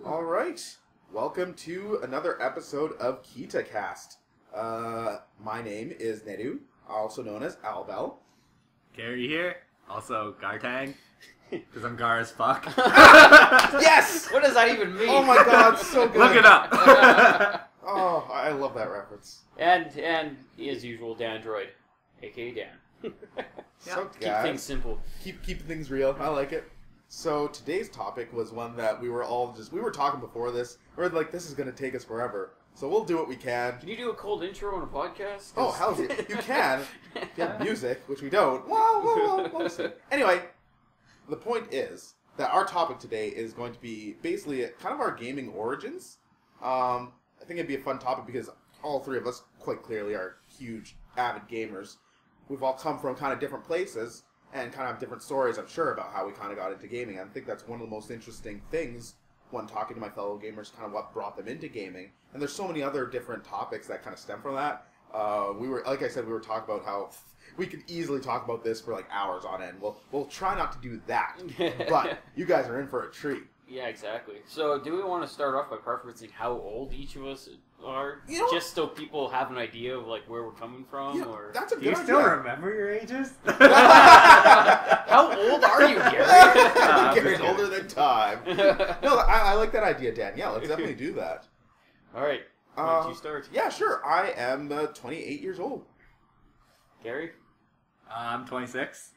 All right. Welcome to another episode of KitaCast. My name is Nedu, also known as Albel. Garry here, also Gartang, because I'm Gar as fuck. Yes! What does that even mean? Oh my god, so good. Look it up. Oh, I love that reference. And as usual, Dandroid, aka Dan. So, Keep guys, things simple. keep things real. I like it. So today's topic was one that we were talking before this. We're like, this is going to take us forever. So we'll do what we can. Can you do a cold intro on a podcast? Oh, hell yeah. You can. If you have music, which we don't. We'll see. Anyway, the point is that our topic today is going to be basically kind of our gaming origins. I think it'd be a fun topic because all three of us, quite clearly, are huge, avid gamers. We've all come from kind of different places and kind of have different stories, I'm sure, about how we kind of got into gaming. I think that's one of the most interesting things when talking to my fellow gamers, kind of what brought them into gaming. And there's so many other different topics that kind of stem from that. We were talking about how we could easily talk about this for like hours on end. We'll try not to do that, but you guys are in for a treat. Yeah, exactly. So, do we want to start off by preferencing how old each of us are? You know, just so people have an idea of like where we're coming from, or that's a Do good you idea. still remember your ages? how old are you, Garry? Gary's older than time. No, I like that idea, Dan. Yeah, let's definitely do that. All right. Why don't you start? Yeah, sure. I am 28 years old. Gary? I'm 26.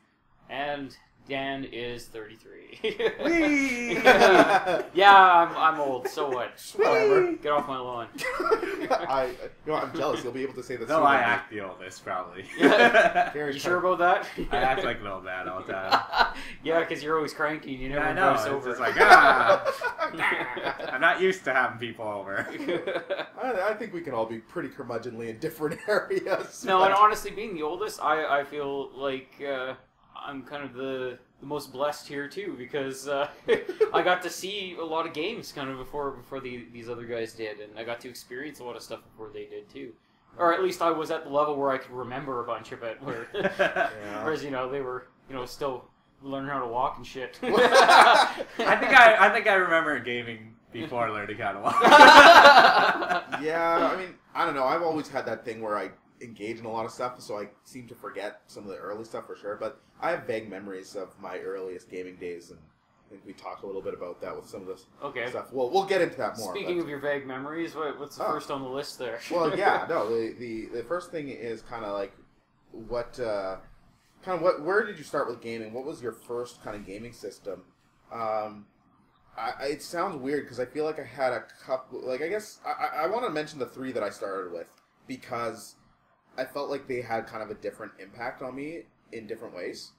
And Dan is 33. Whee! Yeah, I'm old, so what? Whatever. Get off my lawn. I'm jealous. You'll be able to say this. No, I act the oldest, probably. Gary's You sure about that? I act like an old man all the time. Yeah, because you're always cranky and you never I know, go it's sober. just like, I'm not used to having people over. I think we can all be pretty curmudgeonly in different areas. No, but- and honestly, being the oldest, I feel like I'm kind of the most blessed here too, because I got to see a lot of games kind of before these other guys did, and I got to experience a lot of stuff before they did too. Or at least I was at the level where I could remember a bunch of it, whereas they were still learning how to walk and shit. I think I remember gaming before learning how to walk. Yeah, I mean, I don't know. I've always had that thing where I engage in a lot of stuff, so I seem to forget some of the early stuff for sure. But I have vague memories of my earliest gaming days, and I think we talked a little bit about that with some of this stuff. Well, we'll get into that more. Speaking of your vague memories, what's the first on the list there? Well, yeah, no. The first thing is kind of like where did you start with gaming? What was your first kind of gaming system? It sounds weird because I feel like I had a couple. Like, I guess I want to mention the three that I started with because I felt like they had kind of a different impact on me in different ways.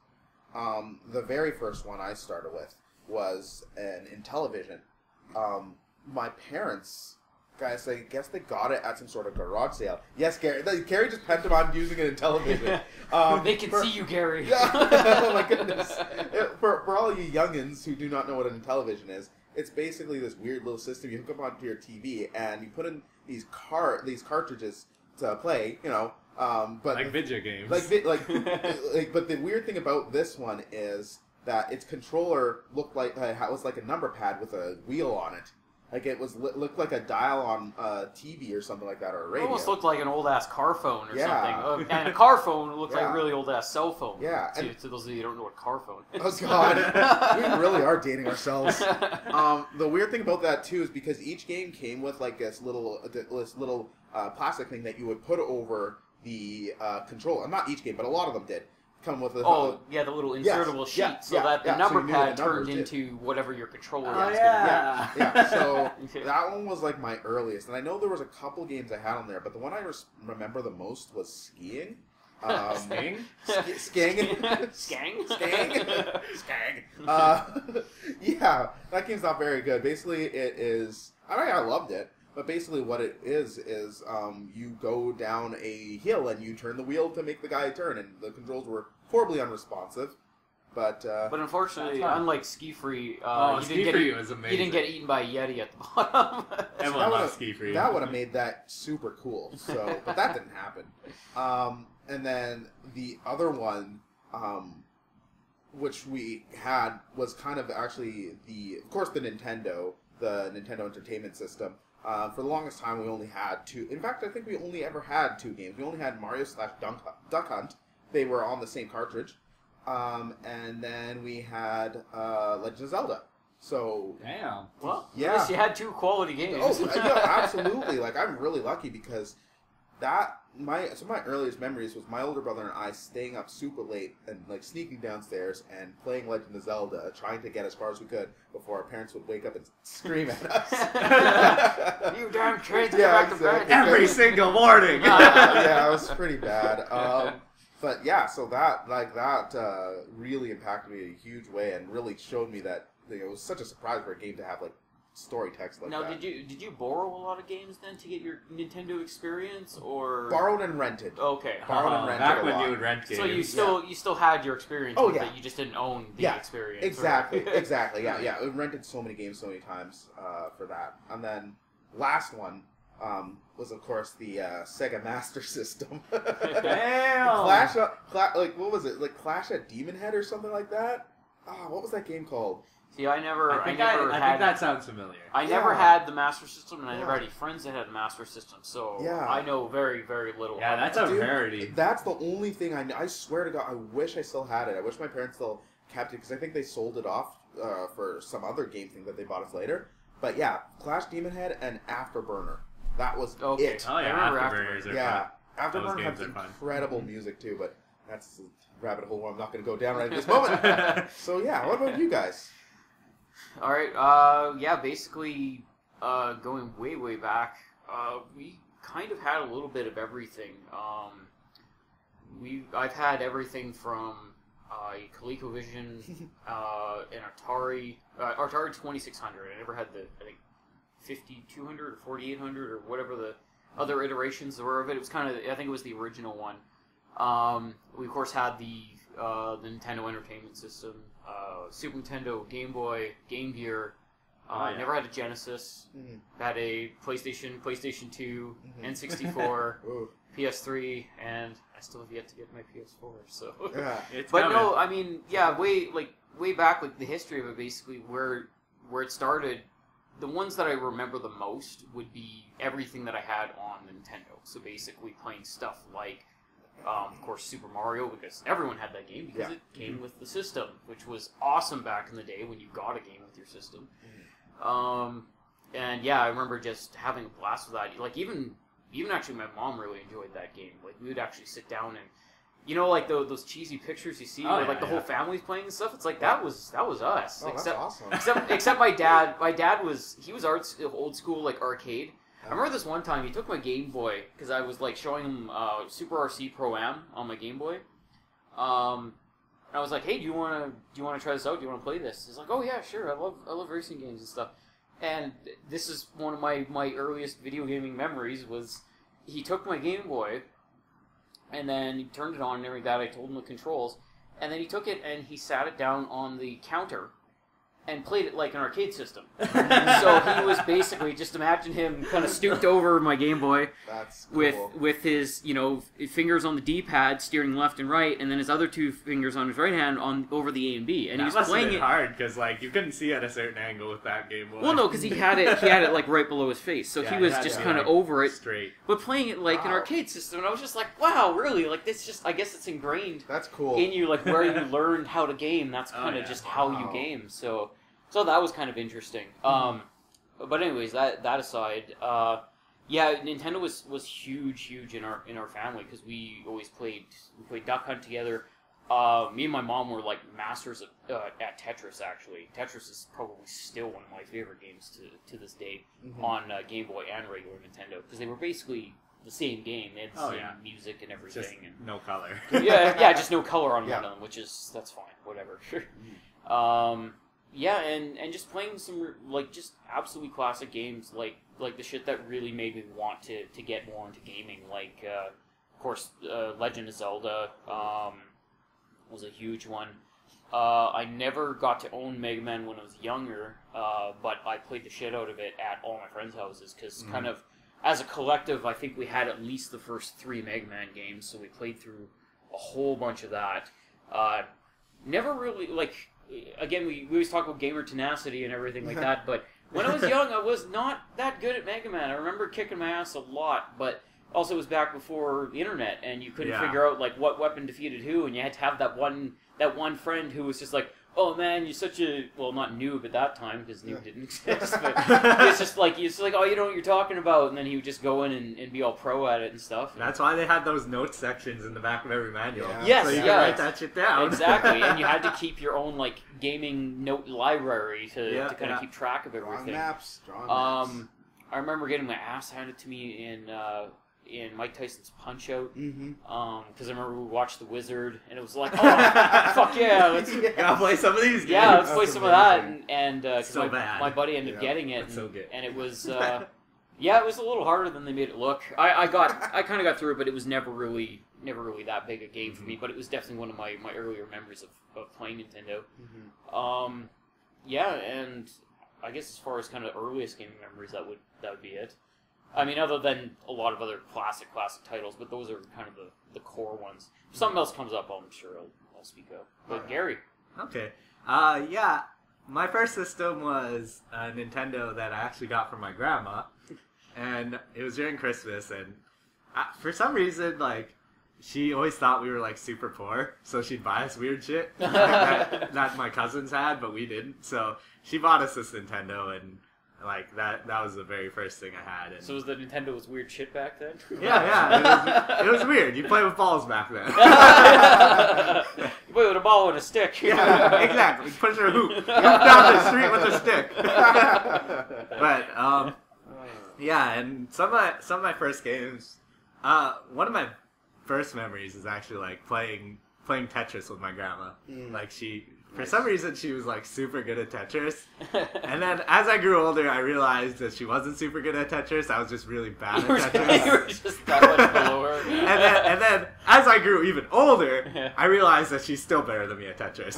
The very first one I started with was an Intellivision. My parents, guys, I guess they got it at some sort of garage sale. Yes, Gary just pantomimed using an Intellivision. They can see you, Gary. Oh my goodness. For all you youngins who do not know what an Intellivision is, it's basically this weird little system you hook up onto your TV and you put in these cartridges to play, but Like video games. but the weird thing about this one is that its controller looked like was like a number pad with a wheel on it. Like it looked like a dial on TV or something like that, or a It radio. almost looked like an old ass car phone or Yeah. something. And a car phone looked like Yeah. a really old ass cell phone. Yeah, To those of you who don't know what car phone is. Oh god, we really are dating ourselves. The weird thing about that too is because each game came with like this little plastic thing that you would put over the controller. Not each game, but a lot of them did come with a. The little insertable sheet, so that the so number you knew pad the numbers turned did. into whatever your controller Oh, was yeah. Yeah. So Okay. that one was like my earliest, and I know there was a couple games I had on there, but the one I remember the most was skiing. Sting? Skang. Skang? Skang. Yeah, that game's not very good. Basically, it is. I loved it, but basically, what it is you go down a hill and you turn the wheel to make the guy turn, and the controls were horribly unresponsive. But unfortunately, That's fun. unlike Ski Free, Ski Free was amazing. you didn't get eaten by a Yeti at the bottom. Everyone loves Ski Free. that would have made that super cool. So, but that didn't happen. And then the other one, which we had was kind of actually of course the Nintendo the Nintendo Entertainment System. For the longest time, we only had two. In fact, I think we only ever had two games. We only had Mario / Duck Hunt. They were on the same cartridge. And then we had Legend of Zelda. So Damn. Well, yeah. at least you had 2 quality games. Oh, yeah, absolutely. Like, I'm really lucky because my earliest memories was my older brother and I staying up super late and like sneaking downstairs and playing Legend of Zelda, trying to get as far as we could before our parents would wake up and scream at us. You damn kids, get back to bed. Every single morning. Yeah, it was pretty bad. But yeah, so that really impacted me in a huge way and really showed me that it was such a surprise for a game to have like story text like now, that. did you borrow a lot of games then to get your Nintendo experience, or Borrowed and rented. Okay. Borrowed and rented back a when lot. you would rent games. So you still had your experience Oh, with yeah. it, you just didn't own the Yeah, experience. Exactly, Right? exactly. Yeah. We rented so many games so many times for that. And then last one was of course the Sega Master System. Damn. Like what was it? Like Clash at Demon Head or something like that? Oh, what was that game called? See, I never I think had that sounds familiar. I never had the Master System, and I never Yeah. had any friends that had a Master System, so Yeah. I know very, very little. Yeah, about that's it. a rarity. That's the only thing I swear to God, I wish I still had it. I wish my parents still kept it because I think they sold it off for some other game thing that they bought us later. But yeah, Clash Demon Head and Afterburner. That was Okay. it. Oh yeah, I remember Afterburners are Yeah, fun. Those Afterburner games has are fun. incredible music too, but that's a rabbit hole I'm not going to go down right at this moment. So yeah, what about you guys? All right. Yeah. Basically, going way, way back, we kind of had a little bit of everything. I've had everything from a ColecoVision, an Atari 2600. I never had the 5200 or 4800 or whatever the other iterations there were of it. It was kind of, I think it was the original one. We of course had the Nintendo Entertainment System, Super Nintendo, Game Boy, Game Gear. Yeah. Never had a Genesis. Mhm. Had a PlayStation 2, Mhm. N64, Ooh, PS3, and I still have yet to get my PS4. So, yeah. It's but coming. no, I mean, yeah, way back, like the history of it, basically where it started. The ones that I remember the most would be everything that I had on Nintendo. So basically playing stuff like, of course, Super Mario, because everyone had that game because Yeah. it came with the system, which was awesome back in the day when you got a game with your system. And yeah, I remember just having a blast with that. Like even actually, my mom really enjoyed that game. Like we would actually sit down and, like those cheesy pictures you see, Oh, where yeah, like the whole family's playing and stuff. It's like that was us. Oh, that's except awesome. except my dad. My dad was old school, like arcade. I remember this one time he took my Game Boy because I was like showing him Super RC Pro Am on my Game Boy. I was like, "Hey, do you want to try this out? Do you want to play this?" He's like, "Oh yeah, sure. I love racing games and stuff." And this is one of my earliest video gaming memories. Was he took my Game Boy, and then he turned it on and everything like that. I told him the controls, and then he took it and he sat it down on the counter and played it like an arcade system. So he was basically, just imagine him kind of stooped over my Game Boy That's cool. with his fingers on the D-pad steering left and right, and then his other two fingers on his right hand over the A and B, and he was playing it hard because like you couldn't see at a certain angle with that Game Boy. Well, no, because he had it like right below his face, so Yeah, he was it had just to be, kind of like, over it, straight. but playing it like an Wow. arcade system. And I was just like, wow, really? Like this? Just I guess it's ingrained That's cool. in you, like where you learned how to game. That's Oh, kind of yeah. just how you Wow. game. So that was kind of interesting. But anyways, that aside, yeah, Nintendo was huge in our family because we always played Duck Hunt together. Me and my mom were like masters at Tetris. Actually, Tetris is probably still one of my favorite games to this day on Game Boy and regular Nintendo because they were basically the same game. They had the same music and everything. Just and no color. yeah, just no color on Yeah. one of them, that's fine, whatever. Yeah, and just playing some like just absolutely classic games, like the shit that really made me want to get more into gaming. Like, of course, Legend of Zelda was a huge one. I never got to own Mega Man when I was younger, but I played the shit out of it at all my friends' houses because kind of as a collective, I think we had at least the first 3 Mega Man games, so we played through a whole bunch of that. Never really, like, again, we always talk about gamer tenacity and everything like that, but when I was young, I was not that good at Mega Man. I remember kicking my ass a lot, but also it was back before the internet, and you couldn't figure out like what weapon defeated who, and you had to have that one friend who was just like, "Oh man, you're such a..." Well, not noob at that time, because noob didn't exist, but it's just like, "Oh, you know what you're talking about," and then he would just go in and be all pro at it and stuff. That's why they had those note sections in the back of every manual. Yeah. Yes, so you could write that shit down. Exactly, and you had to keep your own, like, gaming note library to kind of keep track of everything. Drawing maps. I remember getting my ass handed to me in Mike Tyson's Punch-Out! Because I remember we watched The Wizard, and it was like, oh, fuck yeah, let's gotta play some of these games. Yeah, let's play some of that, and cause so bad. My buddy ended up getting it, so good. And it was, yeah, it was a little harder than they made it look. I kind of got through it, but it was never really that big a game for me, but it was definitely one of my earlier memories of playing Nintendo. Yeah, and I guess as far as kind of earliest gaming memories, that would be it. I mean, other than a lot of other classic titles, but those are kind of the core ones. If something else comes up, I'm sure I'll speak up. But Gary. Okay. Yeah. My first system was a Nintendo that I actually got from my grandma, and it was during Christmas, and for some reason, like, she always thought we were, like, super poor, so she'd buy us weird shit like that my cousins had, but we didn't. So she bought us this Nintendo, and like that was the very first thing I had. And so was the Nintendo was weird shit back then? Yeah. It was weird. You play with balls back then. You play with a ball and a stick. Yeah, exactly. Push a hoop. Jump down the street with a stick. But yeah, and some of my first games. One of my first memories is actually like playing Tetris with my grandma. Like for some reason, she was like super good at Tetris. And then as I grew older, I realized that she wasn't super good at Tetris. I was just really bad at Tetris. You were just that much below her. And then as I grew even older, I realized that she's still better than me at Tetris.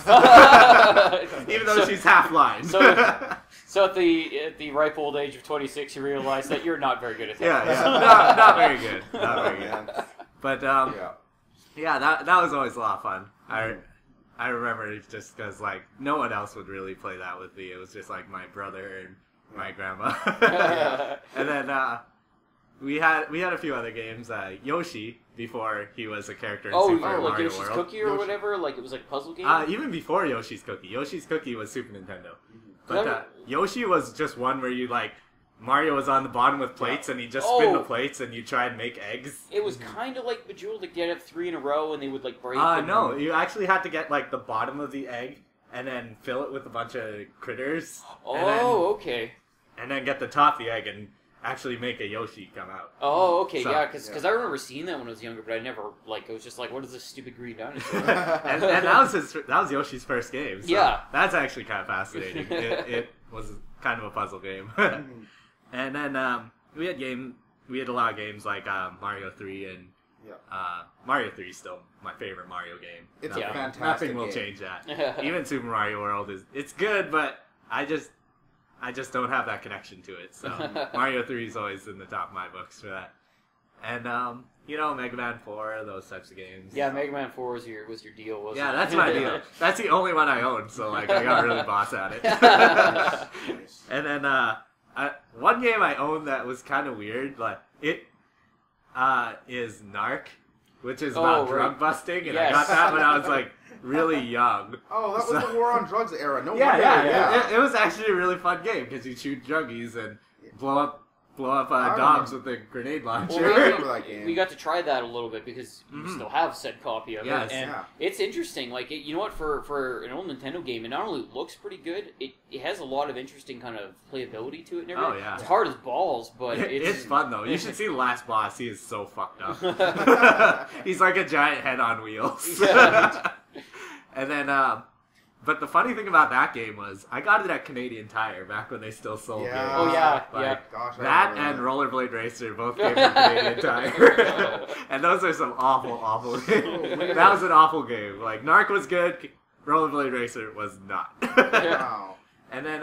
Even though she's half blind. So at the ripe old age of 26, you realized that you're not very good at Tetris. Yeah. Not very good. Not very good. But yeah, that was always a lot of fun. I remember it just because, like, no one else would really play that with me. It was just, like, my brother and my grandma. And then we had a few other games. Yoshi, before he was a character in Super Mario like Yoshi's World. Cookie or whatever? Like, it was like a puzzle game? Even before Yoshi's Cookie. Yoshi's Cookie was Super Nintendo. But Yoshi was just one where you, like, Mario was on the bottom with plates, and he'd just spin the plates, and you try and make eggs. It was kind of like Bejeweled to get up 3 in a row, and they would, like, break. No, you actually had to get, like, the bottom of the egg, and then fill it with a bunch of critters. Okay. And then get the top of the egg and actually make a Yoshi come out. Oh, okay, so, yeah, because I remember seeing that when I was younger, but I never, like, I was just like, what is this stupid green dinosaur? and that was Yoshi's first game. So yeah. That's actually kind of fascinating. It was kind of a puzzle game. And then we had a lot of games like Mario 3 and Mario 3 is still my favorite Mario game. It's a fantastic Nothing will game. change that. Even Super Mario World it's good, but I just don't have that connection to it. So Mario 3 is always in the top of my books for that. And Mega Man 4, those types of games. Yeah, Mega Man 4 was your deal, wasn't it? Yeah, that's my deal. That's the only one I own, so like I got really boss at it. And then one game I owned that was kind of weird, like it is Narc, which is about drug busting, and I got that when I was like really young. Oh, that was the War on Drugs era. No wonder. Yeah. It was actually a really fun game because you shoot druggies and blow up dogs with a grenade launcher. Well, I remember that game. We got to try that a little bit because you still have said copy of it. And it's interesting. Like, you know what, for an old Nintendo game, it not only looks pretty good, it has a lot of interesting kind of playability to it and everything. Oh, yeah. It's hard as balls, but it's fun, though. You should see the last boss. He is so fucked up. He's like a giant head on wheels. And then, but the funny thing about that game was, I got it at Canadian Tire back when they still sold games. Oh, yeah, Gosh, that and Rollerblade Racer both came from Canadian Tire. And those are some awful games. That was an awful game. Like, Narc was good, Rollerblade Racer was not. Wow. And then,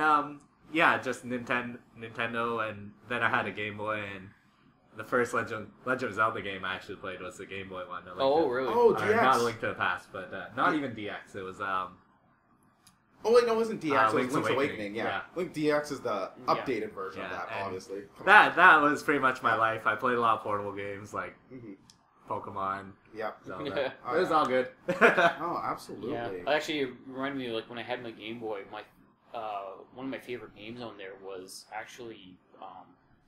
just Nintendo, and then I had a Game Boy, and the first Legend of Zelda game I actually played was the Game Boy one. Really? Oh, DX. Not A Link to the Past, but not even DX. It was, Oh wait, no, it wasn't DX. It was Link's Link's Awakening. Awakening. Yeah. Link DX is the updated version of Yeah, that, and obviously. Come That was pretty much my life. I played a lot of portable games like Pokemon. Yep. Zelda. Yeah. It was all good. Oh, absolutely. Yeah, actually, it reminded me like when I had my Game Boy, my one of my favorite games on there was actually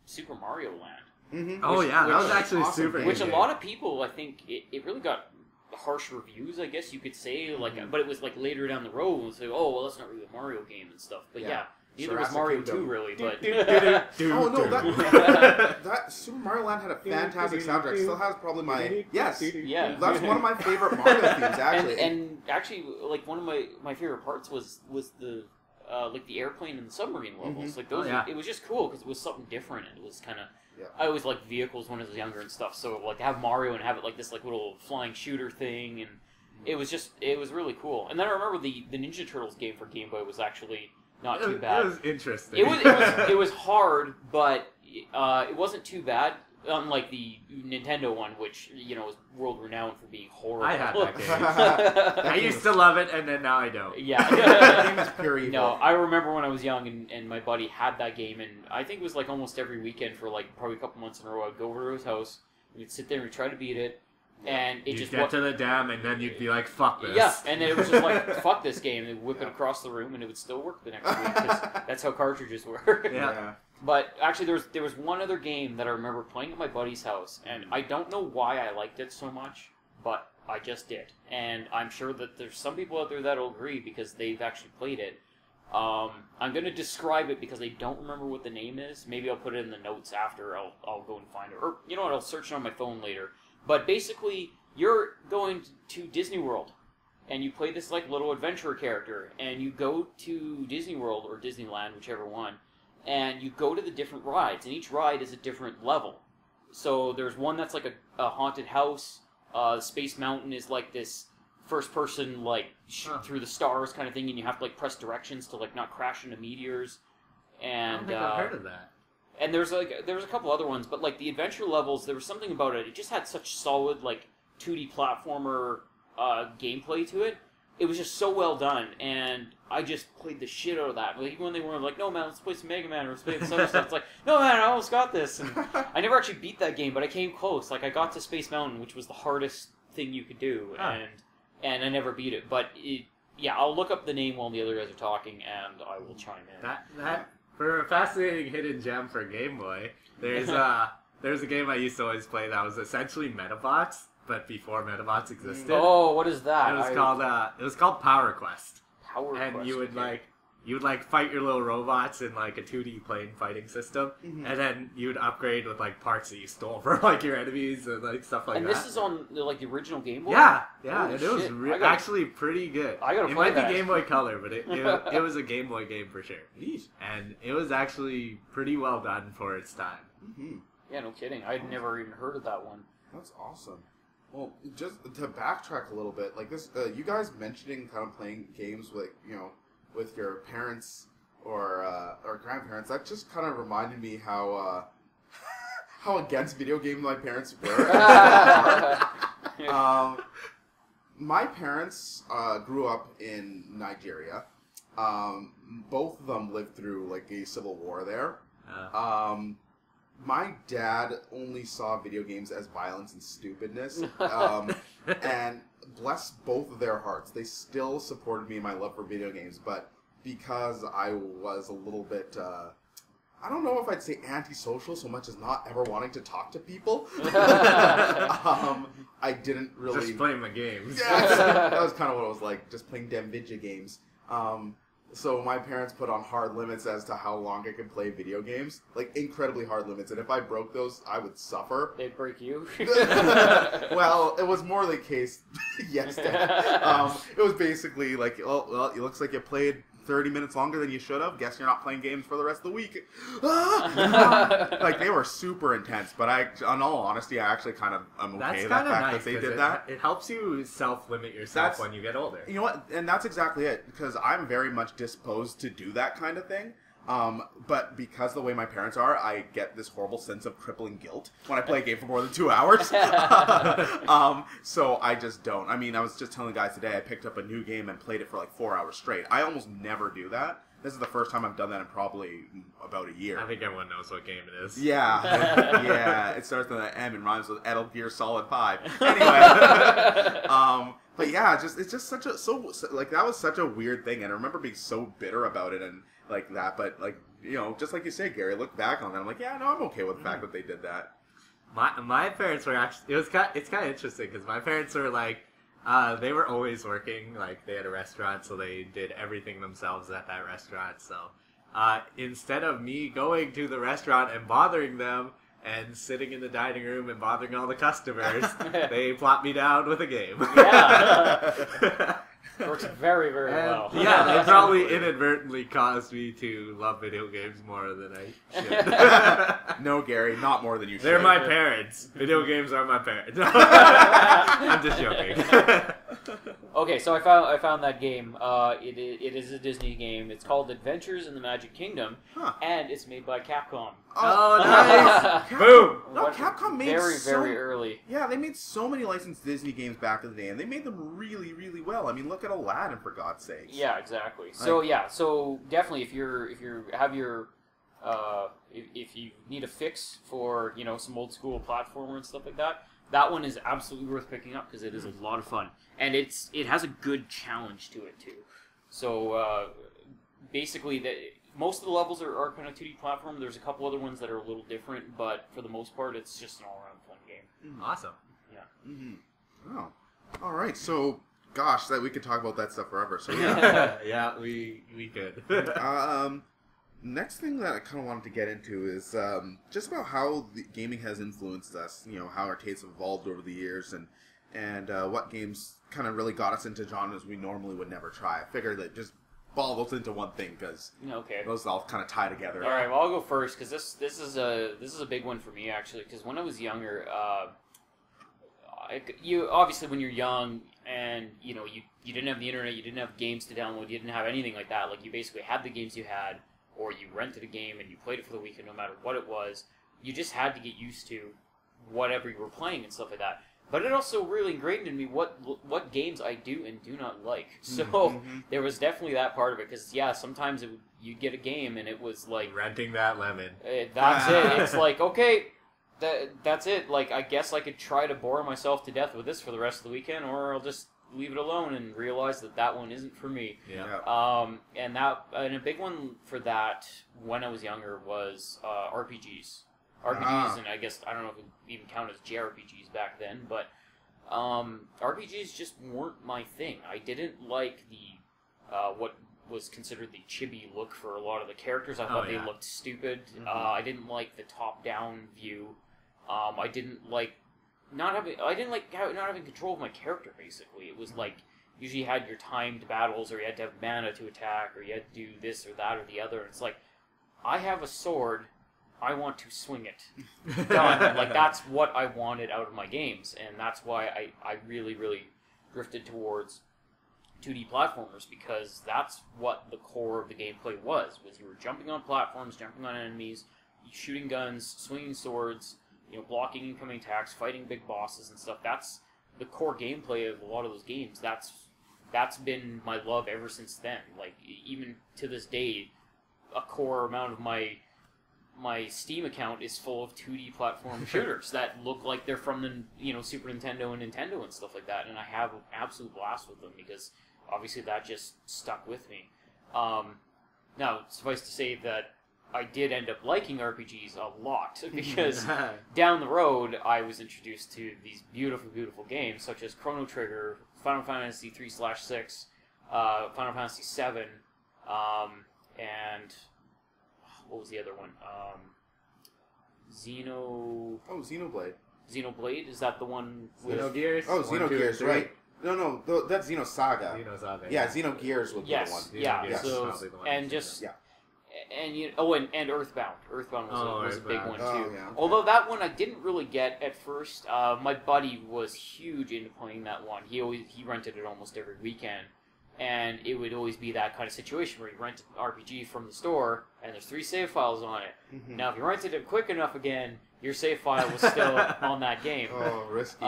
Super Mario Land. Mm-hmm. Oh yeah, that was actually awesome super. game. Which a lot of people, I think, it really got harsh reviews, I guess you could say. Like, but it was like later down the road, and say, oh well, that's not really a Mario game and stuff. But yeah, neither was Jurassic Mario Kingdom. 2 really. But Oh no, that Super Mario Land had a fantastic soundtrack. Still has probably my yeah, That's one of my favorite Mario themes, actually. and actually, like one of my favorite parts was the like the airplane and the submarine levels. Like those, it was just cool because it was something different. And it was kind of. Yeah. I always liked vehicles when I was younger and stuff. So like to have Mario and have it like this like little flying shooter thing, and it was really cool. And then I remember the Ninja Turtles game for Game Boy was actually not too bad. It was interesting. It was hard, but it wasn't too bad. Unlike the Nintendo one, which was world renowned for being horrible. I had that game. I used to love it, and then now I don't. Yeah, that game is pure evil. No, I remember when I was young, and my buddy had that game, and I think it was like almost every weekend for like probably a couple months in a row. I'd go over to his house, we'd sit there and we'd try to beat it, and it you'd just get to the dam, and then you'd be like, "Fuck this." Yeah, and then it was just like, "Fuck this game," and they'd whip it across the room, and it would still work the next week because that's how cartridges work. Yeah. But actually, there was one other game that I remember playing at my buddy's house, and I don't know why I liked it so much, but I just did. And I'm sure that there's some people out there that'll agree because they've actually played it. I'm going to describe it because I don't remember what the name is. Maybe I'll put it in the notes after. I'll go and find it. Or, you know what, I'll search it on my phone later. But basically, you're going to Disney World, and you play this like little adventurer character, and you go to Disney World or Disneyland, whichever one, and you go to the different rides, and each ride is a different level. So there's one that's like a haunted house. Space Mountain is like this first-person like through the stars kind of thing, and you have to like press directions to like not crash into meteors. And I don't think I've heard of that. And there's a couple other ones, but like the adventure levels, there was something about it. It just had such solid like 2D platformer gameplay to it. It was just so well done, and I just played the shit out of that. Like, even when they were like, "No man, let's play some Mega Man or let's play some other stuff," it's like, "No man, I almost got this." And I never actually beat that game, but I came close. Like I got to Space Mountain, which was the hardest thing you could do, and I never beat it. But I'll look up the name while the other guys are talking, and I will chime in. That for a fascinating hidden gem for Game Boy, there's a game I used to always play that was essentially Metabots, but before Metabots existed. Oh, what is that? It was called Power Quest. Power Quest. And you would fight your little robots in like a 2D plane fighting system, and then you would upgrade with like parts that you stole from like your enemies and like stuff like that. And this is on like the original Game Boy. Yeah, Holy and it was shit. actually pretty good. I gotta It play might that. be Game Boy Color, but it was a Game Boy game for sure. And it was actually pretty well done for its time. Yeah, no kidding. I'd never even heard of that one. That's awesome. Well, just to backtrack a little bit, like this, you guys mentioning kind of playing games with, with your parents or grandparents, that just kind of reminded me how against video games my parents were. My parents grew up in Nigeria. Both of them lived through like a civil war there. My dad only saw video games as violence and stupidness. And bless both of their hearts, they still supported me in my love for video games, but because I was a little bit, I don't know if I'd say antisocial so much as not ever wanting to talk to people, I didn't really... Just playing my games. Yeah, that was kind of what it was like, just playing damn video games. So my parents put on hard limits as to how long I could play video games. Like, incredibly hard limits. And if I broke those, I would suffer. They'd break you? Well, it was more the case... yes, Dad. It was basically like, well, it looks like you played 30 minutes longer than you should have. Guess you're not playing games for the rest of the week. Like, they were super intense. But in all honesty, I actually kind of am okay That's with kind the of fact nice, that they did that. It helps you self-limit yourself when you get older. You know what? And that's exactly it. Because I'm very much disposed to do that kind of thing. But because the way my parents are, I get this horrible sense of crippling guilt when I play a game for more than 2 hours. So I just don't. I mean, I was just telling the guys today, I picked up a new game and played it for like 4 hours straight. I almost never do that. This is the first time I've done that in probably about a year. I think everyone knows what game it is. Yeah. Yeah. It starts with an M and rhymes with Metal Gear Solid 5. Anyway. But yeah, it's just such a, like, that was such a weird thing. And I remember being so bitter about it and like that, but like, you know, just like you say, Gary, look back on that, I'm like, yeah, no, I'm okay with the fact that they did that. My parents were actually, it's kind of interesting because my parents were like, they were always working, like they had a restaurant, so they did everything themselves at that restaurant. So instead of me going to the restaurant and bothering them and sitting in the dining room and bothering all the customers, they plopped me down with a game. Yeah. Works very, very well. Yeah, they probably inadvertently caused me to love video games more than I should. No, Gary, not more than you should. They're my parents. Video games are my parents. I'm just joking. Okay, so I found that game. It is a Disney game. It's called Adventures in the Magic Kingdom, and it's made by Capcom. Oh, nice! Boom! No, Capcom made very early. Yeah, they made so many licensed Disney games back in the day, and they made them really, really well. I mean, look at Aladdin, for God's sake. Yeah, exactly. So so definitely, if you have your if you need a fix for some old school platformer and stuff like that, that one is absolutely worth picking up because it is a lot of fun, and it has a good challenge to it too. So basically, most of the levels are kind of 2D platform. There's a couple other ones that are a little different, but for the most part, it's just an all-around fun game. Awesome. Yeah. Mm-hmm. Oh, all right. So, gosh, that we could talk about that stuff forever. So yeah, yeah, we could. Next thing that I kind of wanted to get into is just about how the gaming has influenced us. You know, how our tastes have evolved over the years, and what games kind of really got us into genres we normally would never try. I figured that just ball those into one thing because those all kind of tie together. All right, well, I'll go first because this is a big one for me actually. Because when I was younger, you obviously when you're young and you didn't have the internet, you didn't have games to download, you didn't have anything like that. Like you basically had the games you had, or you rented a game and you played it for the weekend, no matter what it was. You just had to get used to whatever you were playing and stuff like that. But it also really ingrained in me what games I do and do not like. So there was definitely that part of it. Because, sometimes you'd get a game and it was like... renting that lemon. That's it. It's like, okay, that's it. Like, I guess I could try to bore myself to death with this for the rest of the weekend, or I'll just leave it alone and realize that one isn't for me. Yeah. And a big one for that when I was younger was RPGs. RPGs, and I guess, I don't know if it even count as JRPGs back then, but RPGs just weren't my thing. I didn't like the what was considered the chibi look for a lot of the characters. I thought they looked stupid. I didn't like the top-down view. I didn't like not having control of my character, basically. It was like, usually you had your timed battles, or you had to have mana to attack, or you had to do this or that or the other. It's like, I have a sword, I want to swing it. Done. Like, that's what I wanted out of my games, and that's why I really, really drifted towards 2D platformers, because that's what the core of the gameplay was you were jumping on platforms, jumping on enemies, shooting guns, swinging swords, blocking incoming attacks, fighting big bosses and stuff. That's the core gameplay of a lot of those games. That's been my love ever since then. Like, even to this day, a core amount of my Steam account is full of 2D platform shooters that look like they're from the Super Nintendo and Nintendo and stuff like that, and I have an absolute blast with them because obviously that just stuck with me. Now, suffice to say that I did end up liking RPGs a lot because down the road I was introduced to these beautiful, beautiful games such as Chrono Trigger, Final Fantasy 3/6, Final Fantasy 7, and what was the other one? Xenoblade. Xenoblade? Is that the one with... Xenogears? Oh, Xenogears, right. No, that's Xenosaga. Xenosaga. Yeah, Xenogears would be the one. Yeah, so, and just... Yeah. And Earthbound. Earthbound was a big one, too. Oh, yeah, okay. Although that one I didn't really get at first. My buddy was huge into playing that one. He rented it almost every weekend. And it would always be that kind of situation where you rent an RPG from the store, and there's 3 save files on it. Now, if you rented it quick enough again, your save file was still on that game. Oh, risky.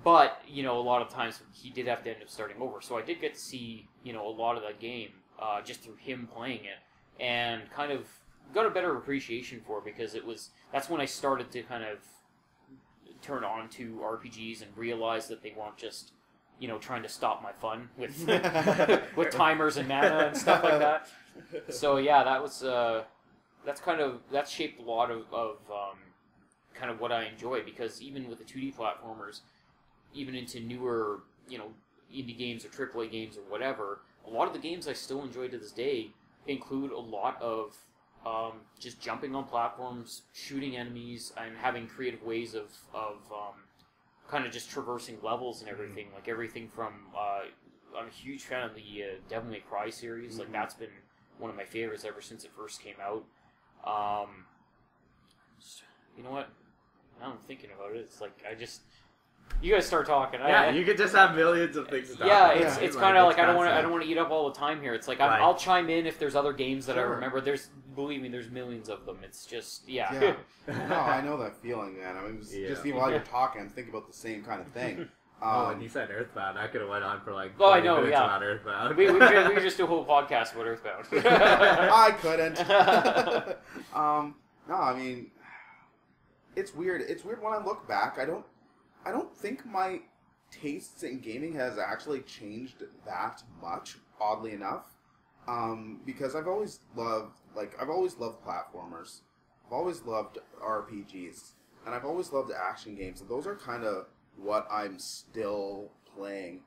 But, a lot of times he did have to end up starting over. So I did get to see, a lot of that game just through him playing it. And kind of got a better appreciation for it because that's when I started to kind of turn on to RPGs and realize that they weren't just... trying to stop my fun with with timers and mana and stuff like that. So yeah, that shaped a lot of kind of what I enjoy, because even with the 2D platformers, even into newer, indie games or AAA games or whatever, a lot of the games I still enjoy to this day include a lot of just jumping on platforms, shooting enemies, and having creative ways of kind of just traversing levels and everything. Like everything from I'm a huge fan of the Devil May Cry series. Like that's been one of my favorites ever since it first came out. You know what? Now I'm thinking about it. It's like you guys start talking. Yeah, you could just have millions of things to talk about. Yeah, it's kind of like I don't want to eat up all the time here. It's like I'll chime in if there's other games that I remember. Believe me, there's millions of them. It's just No, I know that feeling, man. I mean, just even while you're talking, I'm thinking about the same kind of thing. When you said Earthbound, I could have went on for like 20 minutes yeah. about Earthbound. we could just do a whole podcast about Earthbound. I couldn't. No, I mean, it's weird. It's weird when I look back. I don't think my tastes in gaming has actually changed that much, oddly enough. Because I've always loved platformers. I've always loved RPGs. And I've always loved action games. And those are kind of what I'm still playing.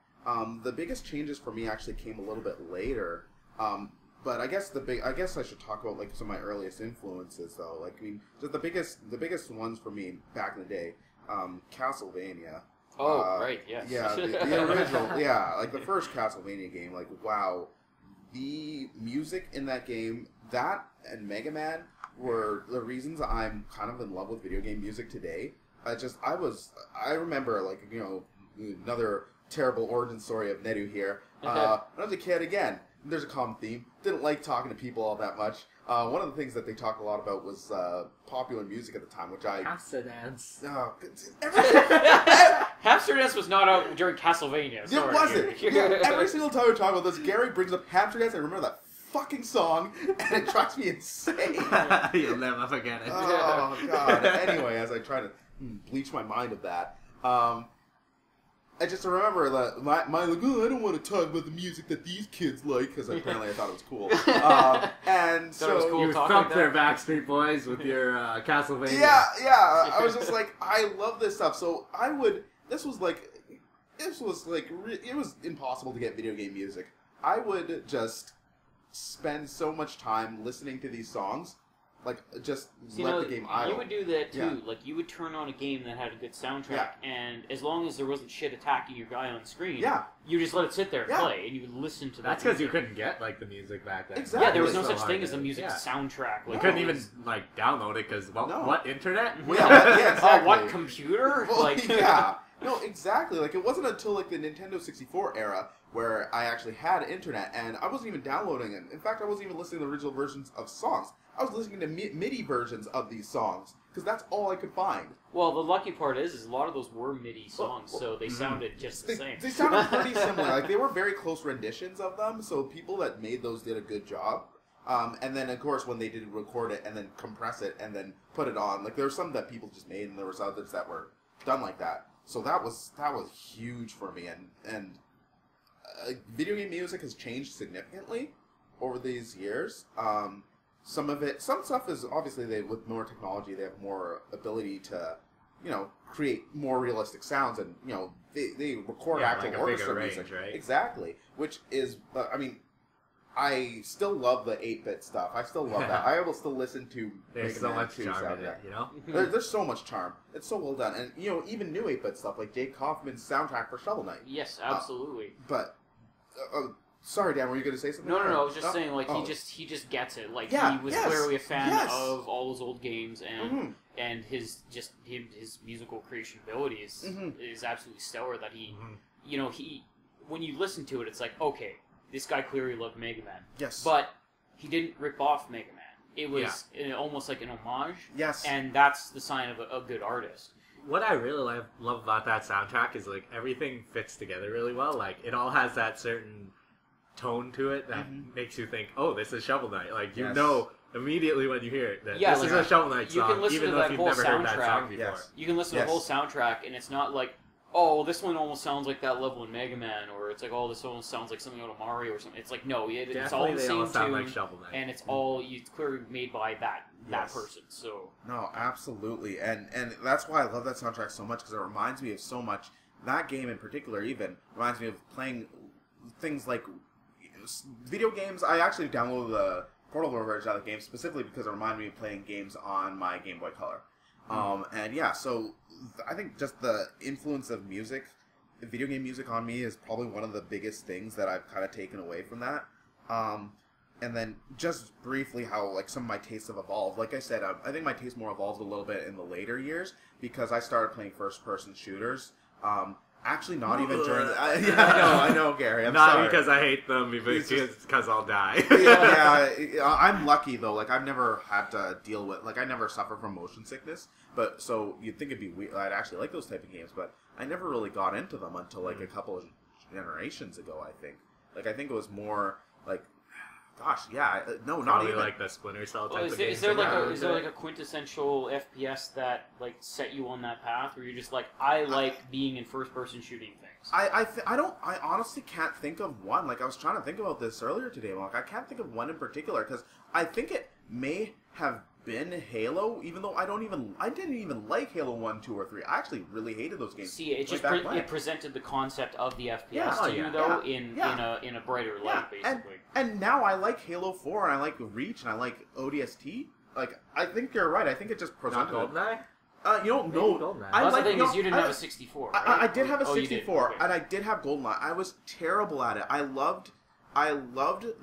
The biggest changes for me actually came a little bit later. But I guess I should talk about like some of my earliest influences though. Like, I mean, just the biggest ones for me back in the day, Castlevania. Oh, right, yes. Yeah, the original, yeah, like the first Castlevania game, like, wow. The music in that game, that and Mega Man were the reasons I'm kind of in love with video game music today. I remember, like, another terrible origin story of Nedu here. When I was a kid, again, there's a common theme. Didn't like talking to people all that much. One of the things that they talked a lot about was popular music at the time, which I... Hamster Dance. Hamster Dance was not out during Castlevania. It wasn't. Yeah, every single time we talk about this, Garry brings up Hamster Dance, and I remember that fucking song, and it drives me insane. You'll never forget it. Oh, God. Anyway, as I try to bleach my mind of that, I just remember that my like, oh, I don't want to talk about the music that these kids like, because apparently I thought it was cool. And so it was cool you thumped their Backstreet Boys with your Castlevania. Yeah. I was just like, I love this stuff. So it was impossible to get video game music. I would just spend so much time listening to these songs. Like, just let the game idle. You would do that, too. Yeah. Like, you would turn on a game that had a good soundtrack, and as long as there wasn't shit attacking your guy on screen, you just let it sit there and play, and you would listen to that. That's because you couldn't get, like, the music back then. Exactly. Yeah, there was no such thing as a music soundtrack. Like, you couldn't even, like, download it, because, what, internet? Yeah, exactly. What, computer? Well, like, yeah. No, exactly. Like, it wasn't until, like, the Nintendo 64 era where I actually had internet, and I wasn't even downloading it. In fact, I wasn't even listening to the original versions of songs. I was listening to MIDI versions of these songs, because that's all I could find. Well, the lucky part is a lot of those were MIDI songs, so they sounded just the same. They sounded pretty similar. Like, they were very close renditions of them, so people that made those did a good job. And then, of course, when they did record it and then compress it and then put it on, like, there were some that people just made, and there was others that were done like that. So that was huge for me, and video game music has changed significantly over these years. Some stuff is obviously with more technology, they have more ability to, create more realistic sounds, and they record actual like orchestra range, music, right? Exactly. Which is, I still love the 8-bit stuff. I still love that. I will still listen to. There's so much charm in it, There's so much charm. It's so well done, and even new 8-bit stuff like Jake Kaufman's soundtrack for Shovel Knight. Yes, absolutely. But. Sorry, Dan, were you going to say something? No, I was just saying, like, he just gets it. Like, he was clearly a fan of all those old games, and his musical creation ability is absolutely stellar. That he when you listen to it, it's like, okay, this guy clearly loved Mega Man. Yes. But he didn't rip off Mega Man. It was almost like an homage. Yes. And that's the sign of a good artist. What I really love about that soundtrack is like everything fits together really well. Like it all has that certain tone to it that makes you think, "Oh, this is Shovel Knight." Like you know immediately when you hear it that this is a Shovel Knight song, you can listen even to though that you've whole never heard that soundtrack. song before. Yes. You can listen to the whole soundtrack, and it's not like, oh, well, this one almost sounds like that level in Mega Man, or it's like, oh, this almost sounds like something out of Mario or something. It's like, no, it's all the same tune, like Shovel Knight. and it's all it's clearly made by that person. So no, absolutely, and that's why I love that soundtrack so much because it reminds me of so much. That game in particular, even reminds me of playing things like video games. I actually downloaded the portable version of the game specifically because it reminded me of playing games on my Game Boy Color. And yeah, so I think just the influence of music, video game music on me is probably one of the biggest things that I've kind of taken away from that. And then just briefly how like some of my tastes have evolved. Like I said, I think my taste more evolved a little bit in the later years because I started playing first-person shooters. Actually, not even during. I know, Gary. I'm not sorry. Because I hate them, because I'll die. I'm lucky though. Like I've never had to deal with. Like I never suffer from motion sickness. But so you'd think it'd be weird. I'd actually like those type of games, but I never really got into them until like a couple of generations ago. I think. Like I think it was more like. Gosh, yeah, no, not Probably even like the Splinter Cell type of is game. there like a quintessential FPS that like set you on that path, where you're just like, I like being in first person shooting things? I honestly can't think of one. Like I was trying to think about this earlier today, Mark. I can't think of one in particular because I think it may have been Halo, even though I didn't even like Halo 1, 2, or 3. I actually really hated those games. See, it just it presented the concept of the FPS to you though in a brighter light, basically. And now I like Halo 4 and I like Reach and I like ODST. Like I think you're right. I think it just presented. Not GoldenEye? No. That's the thing is you didn't have a 64. Right? I did have a 64, okay. and I did have GoldenEye. I was terrible at it. I loved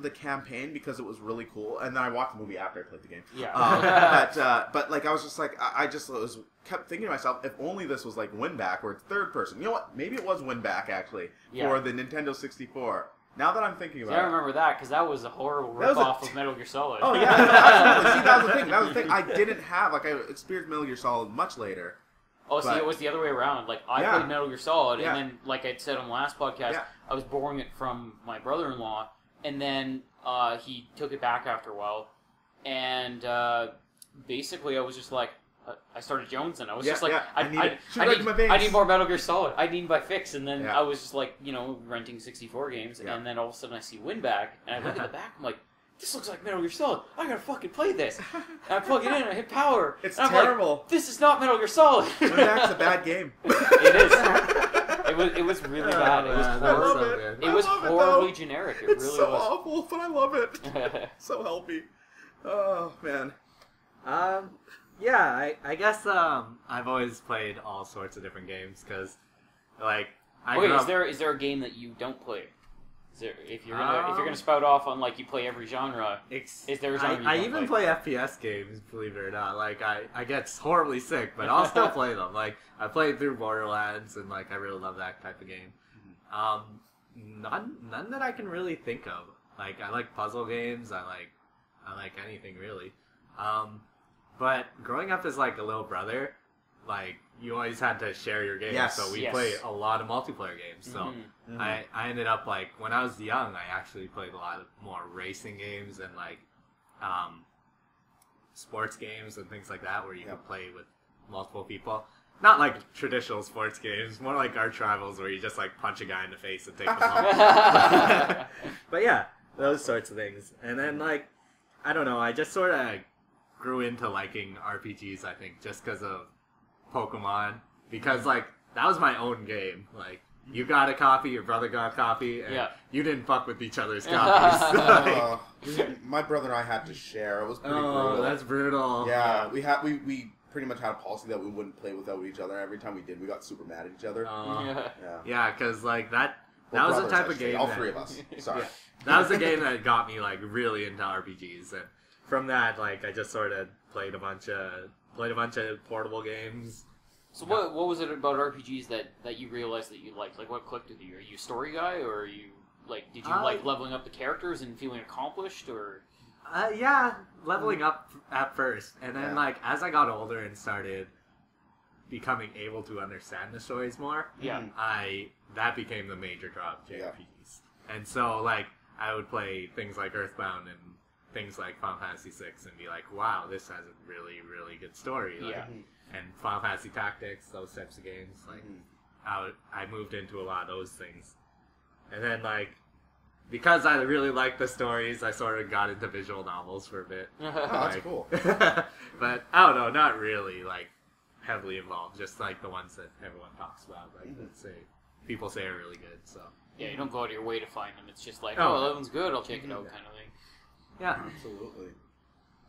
the campaign because it was really cool, and then I watched the movie after I played the game. Yeah. But like I was just like I just kept thinking to myself, if only this was like Winback or third person. You know what? Maybe it was Winback actually for the Nintendo 64. Now that I'm thinking about it, I remember that because that was a horrible ripoff of Metal Gear Solid. Oh yeah, absolutely. See, that was the thing. I didn't have I experienced Metal Gear Solid much later. Oh, see, it was the other way around. Like, I played Metal Gear Solid, and then, like I said on the last podcast, I was borrowing it from my brother-in-law, and then he took it back after a while, and basically I was just like, I started jonesing. I was just like, I need more Metal Gear Solid. I need my fix, and then I was just like, renting 64 games, and then all of a sudden I see Winback, and I look at the back, I'm like, this looks like Metal Gear Solid. I gotta fucking play this. And I plug it in, I hit power. It's and terrible. Like, this is not Metal Gear Solid. Winback's a bad game. It is. It was really bad. It was horrible. It was horribly generic. It it's really so was. awful, but I love it. So help me. Oh man. Yeah, I guess I've always played all sorts of different games because, like, is there a game that you don't play? If you're gonna spout off on like you play every genre, is there a genre I even play FPS games, believe it or not. Like I get horribly sick, but I'll still play them. Like I played through Borderlands, and like I really love that type of game. None that I can really think of. Like I like puzzle games. I like anything really. But growing up as like a little brother, like you always had to share your games, so we play a lot of multiplayer games. So I ended up like when I was young, I actually played a lot more racing games and like sports games and things like that, where you could play with multiple people. Not like traditional sports games, more like Arch Rivals, where you just like punch a guy in the face and take them off. But yeah, those sorts of things. And then like I don't know, I just sort of grew into liking RPGs. I think just because of Pokemon, because like that was my own game. Like you got a copy, your brother got a copy, and you didn't fuck with each other's copies. My brother and I had to share. It was pretty brutal. Oh, that's brutal. Yeah, we pretty much had a policy that we wouldn't play without each other. Every time we did, we got super mad at each other. Yeah, because like that was the type of game. All three of us. Sorry. That was the game that got me like really into RPGs, and from that, like I just sort of played a bunch of portable games. So what was it about RPGs that you realized that you liked? Like what clicked with you? Are you a story guy or are you Like, did you like leveling up the characters and feeling accomplished, or? Yeah, leveling up at first, and then like as I got older and started becoming able to understand the stories more, that became the major draw of JRPGs. And so like I would play things like Earthbound and things like Final Fantasy VI and be like, wow, this has a really, really good story. Like, and Final Fantasy Tactics, those types of games, like I moved into a lot of those things. And then like because I really liked the stories, I sort of got into visual novels for a bit. Oh, that's cool. But I don't know, not really like heavily involved. Just like the ones that everyone talks about, like that people say are really good. So yeah, you don't go out of your way to find them. It's just like, oh, that one's good, I'll check it out, kind of thing. Yeah, absolutely.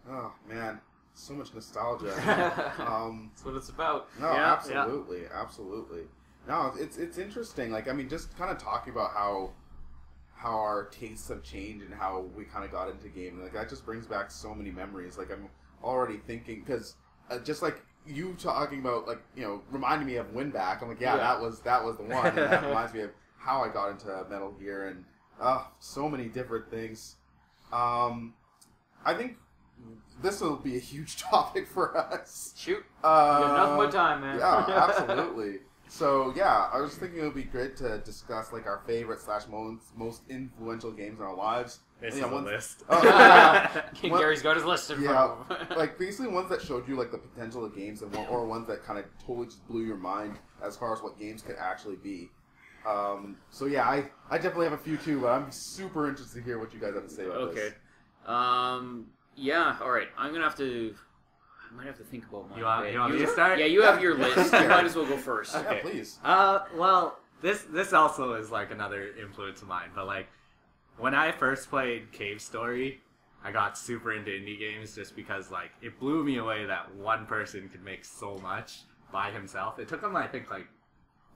Oh man, so much nostalgia. That's what it's about. No, absolutely, absolutely. No, it's interesting. Like, I mean, just kind of talking about how our tastes have changed and how we kind of got into gaming. Like, that just brings back so many memories. Like, I'm already thinking, because just like you talking about, like, you know, reminding me of Winback. I'm like, that was the one. And that reminds me of how I got into Metal Gear and so many different things. I think this will be a huge topic for us. Shoot. You have nothing but time, man. Yeah, absolutely. So, yeah, I was thinking it would be great to discuss, like, our favorite / most influential games in our lives. This is a list. Gary's got his list in front of him. Like, basically ones that showed you, like, the potential of games, or ones that kind of totally just blew your mind as far as what games could actually be. So, yeah, I definitely have a few, too, but I'm super interested to hear what you guys have to say about this. Yeah, alright, I might have to think about mine. You want me to start? Yeah, you have your list. You might as well go first. Okay. Yeah, please. Well, this also is like another influence of mine, but like when I first played Cave Story, I got super into indie games just because like it blew me away that one person could make so much by himself. It took him, I think, like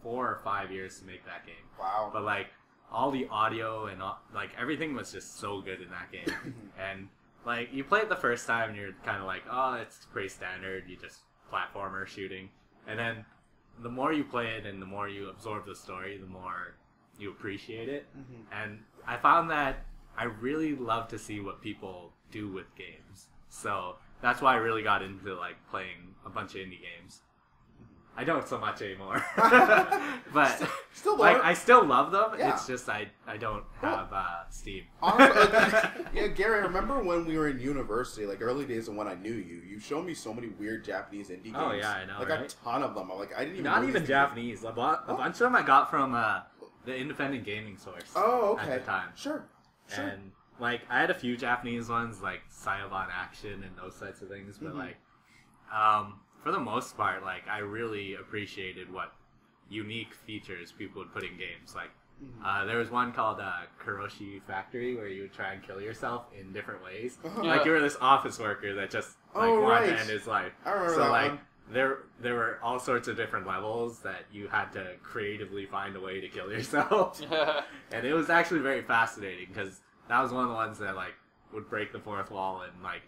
4 or 5 years to make that game. Wow. But like all the audio and like everything was just so good in that game. And like, you play it the first time and you're kind of like, oh, it's pretty standard, you just platformer shooting. And then the more you play it and the more you absorb the story, the more you appreciate it. And I found that I really love to see what people do with games. So that's why I really got into like playing a bunch of indie games. I don't so much anymore, but still like I still love them. Yeah. It's just I don't have Steam. Yeah, Gary, I remember when we were in university, like early days of when I knew you. You showed me so many weird Japanese indie games. Oh yeah, I know. Like right? a ton of them. Like I didn't even. Not even Japanese. A bunch of them I got from the independent gaming source. Oh, okay. At the time, sure. And like I had a few Japanese ones, like Saiyaban Action and those types of things, but like, for the most part, like, I really appreciated what unique features people would put in games. Like, there was one called Kuroshi Factory where you would try and kill yourself in different ways. Like, you were this office worker that just, like, wanted to end his life. I remember so, that like, one. There were all sorts of different levels that you had to creatively find a way to kill yourself. And it was actually very fascinating because that was one of the ones that, like, would break the fourth wall and like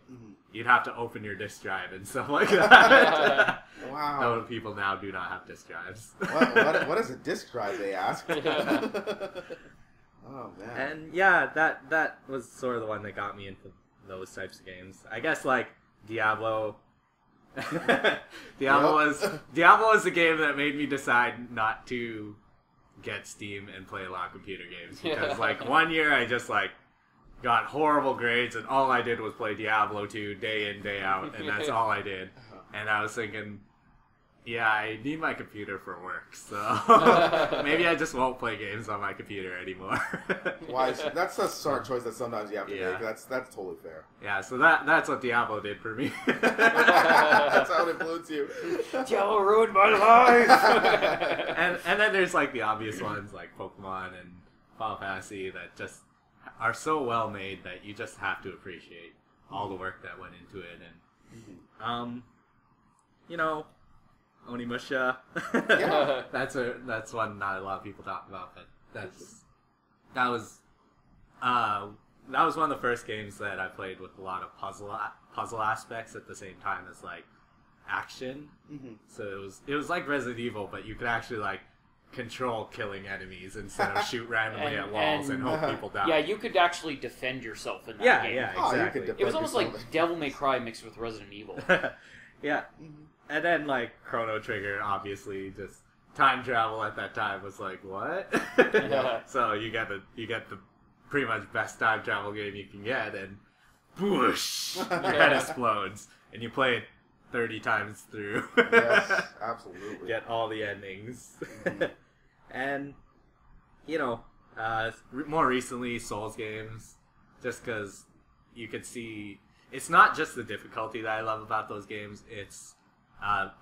you'd have to open your disk drive and stuff like that. Wow. No, people now do not have disk drives. What is a disk drive, they ask? Oh man. And yeah, that was sort of the one that got me into those types of games. I guess like Diablo. Diablo was the game that made me decide not to get Steam and play a lot of computer games because like one year I just like got horrible grades, and all I did was play Diablo 2 day in, day out, and that's all I did. And I was thinking, yeah, I need my computer for work, so maybe I just won't play games on my computer anymore. Wise. That's a smart choice that sometimes you have to make. That's totally fair. Yeah, so that's what Diablo did for me. That's how it influenced you. Diablo ruined my life! and then there's like the obvious ones like Pokemon and Final Fantasy that just are so well made that you just have to appreciate all the work that went into it. And you know, Onimusha. Yeah. that's one not a lot of people talk about, but that was one of the first games that I played with a lot of puzzle aspects at the same time as like action. So it was like Resident Evil, but you could actually like control killing enemies instead of shoot randomly at walls and hope people die. Yeah, you could actually defend yourself in that game. Yeah, Oh, you exactly. could It was almost like Devil May Cry mixed with Resident Evil. Yeah. And then, like, Chrono Trigger, obviously, just time travel at that time was like, what? So you get the pretty much best time travel game you can get, and whoosh, your head explodes, and you play it 30 times through. Yes, absolutely. Get all the endings. And, more recently, Souls games, just because you could see, it's not just the difficulty that I love about those games, it's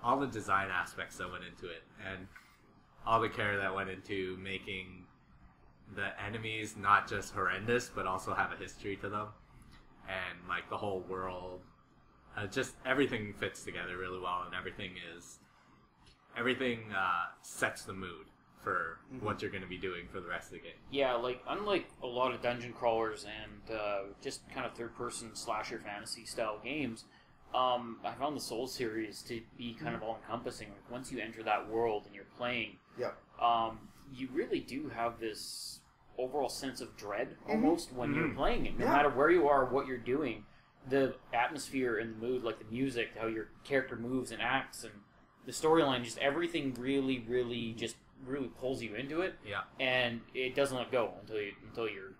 all the design aspects that went into it, and all the care that went into making the enemies not just horrendous, but also have a history to them, and like the whole world. Just everything fits together really well, and everything sets the mood for what you're going to be doing for the rest of the game. Yeah, like, unlike a lot of dungeon crawlers and just kind of third-person slasher fantasy style games, I found the Souls series to be kind of all-encompassing. Like, once you enter that world and you're playing, you really do have this overall sense of dread, almost, when you're playing it. No matter where you are, what you're doing, the atmosphere and the mood, like the music, how your character moves and acts, and the storyline, just everything really pulls you into it. Yeah. And it doesn't let go until you're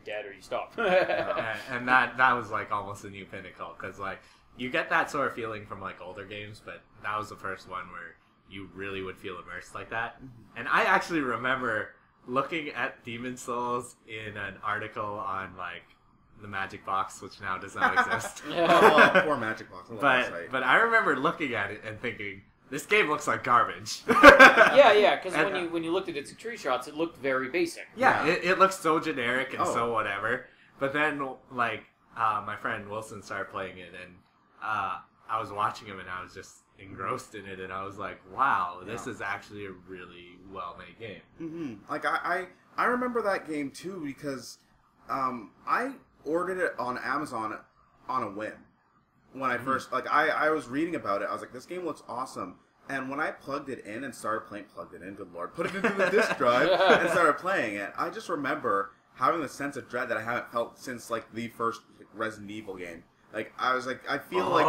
dead or you stop. And that was like almost a new pinnacle, because like you get that sort of feeling from like older games, but that was the first one where you really would feel immersed like that. And I actually remember looking at Demon Souls in an article on like the Magic Box, which now does not exist. Poor Magic Box. But I remember looking at it and thinking, this game looks like garbage. Yeah, because when you looked at its tree shots, it looked very basic. Yeah, it looks so generic and so whatever. But then, like, my friend Wilson started playing it, and I was watching him, and I was just engrossed in it, and I was like, wow, this is actually a really well-made game. Mm-hmm. Like, I remember that game, too, because I ordered it on Amazon on a whim. When I first, like, I was reading about it, I was like, this game looks awesome. And when I plugged it in and started playing, good lord, put it into the disc drive and started playing it, I just remember having the sense of dread that I haven't felt since, like, the first Resident Evil game. Like, I was like, I feel like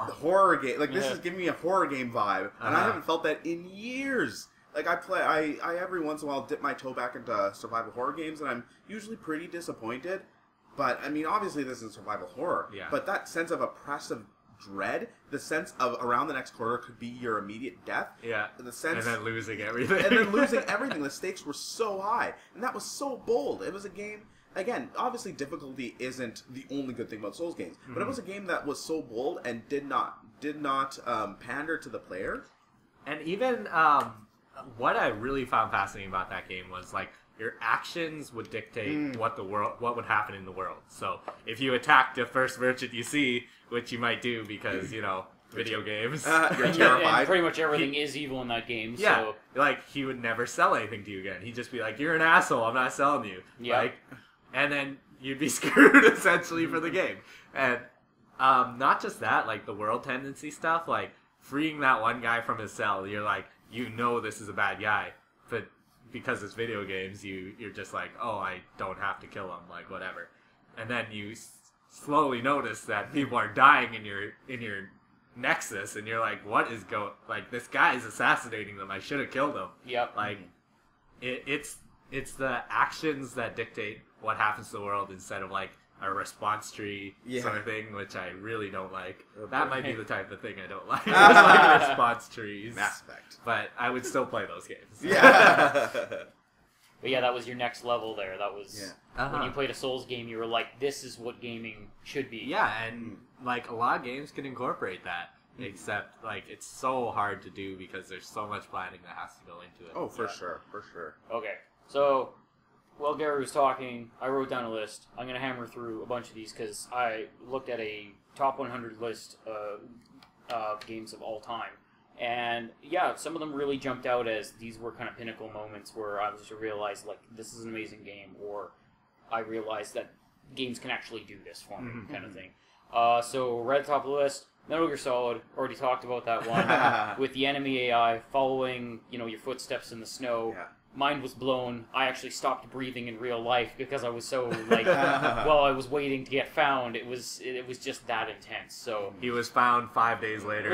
the horror game, like, this is giving me a horror game vibe, and I haven't felt that in years. Like, I every once in a while dip my toe back into survival horror games, and I'm usually pretty disappointed. But, I mean, obviously this is survival horror. Yeah. But that sense of oppressive dread, the sense of around the next corner could be your immediate death. Yeah. The sense, and then losing everything. The stakes were so high. And that was so bold. It was a game, again, obviously difficulty isn't the only good thing about Souls games. But it was a game that was so bold and did not pander to the player. And even what I really found fascinating about that game was, like, your actions would dictate what would happen in the world. So if you attack the first merchant you see, which you might do because, video games, you're terrified. And pretty much everything is evil in that game. Yeah, so. like, he would never sell anything to you again. He'd just be like, you're an asshole, I'm not selling you. Yeah. Like, and then you'd be screwed, essentially, for the game. And not just that, like, the world tendency stuff, like, freeing that one guy from his cell, you're like, this is a bad guy. But because it's video games, you're just like, oh, I don't have to kill him, like, whatever. And then you slowly notice that people are dying in your nexus, and you're like, what is like, this guy is assassinating them, I should have killed him. Yep. Like, it's the actions that dictate what happens to the world instead of, like, a response tree sort of thing, which I really don't like. That might be the type of thing I don't like. Like response trees. Mass Effect. But I would still play those games. Yeah. But yeah, that was your next level there. That was when you played a Souls game, you were like, this is what gaming should be. Yeah, and like, a lot of games can incorporate that. Except, like, it's so hard to do because there's so much planning that has to go into it. Oh, for sure. Okay, so while Garry was talking, I wrote down a list. I'm going to hammer through a bunch of these because I looked at a top 100 list of games of all time. And yeah, some of them really jumped out as these were kind of pinnacle moments where I was just realized, like, this is an amazing game, or I realized that games can actually do this for me, kind of thing. So right at the top of the list, Metal Gear Solid, already talked about that one. With the enemy AI following, your footsteps in the snow. Yeah. Mind was blown. I actually stopped breathing in real life because I was so, while I was waiting to get found, it was just that intense, so... He was found 5 days later.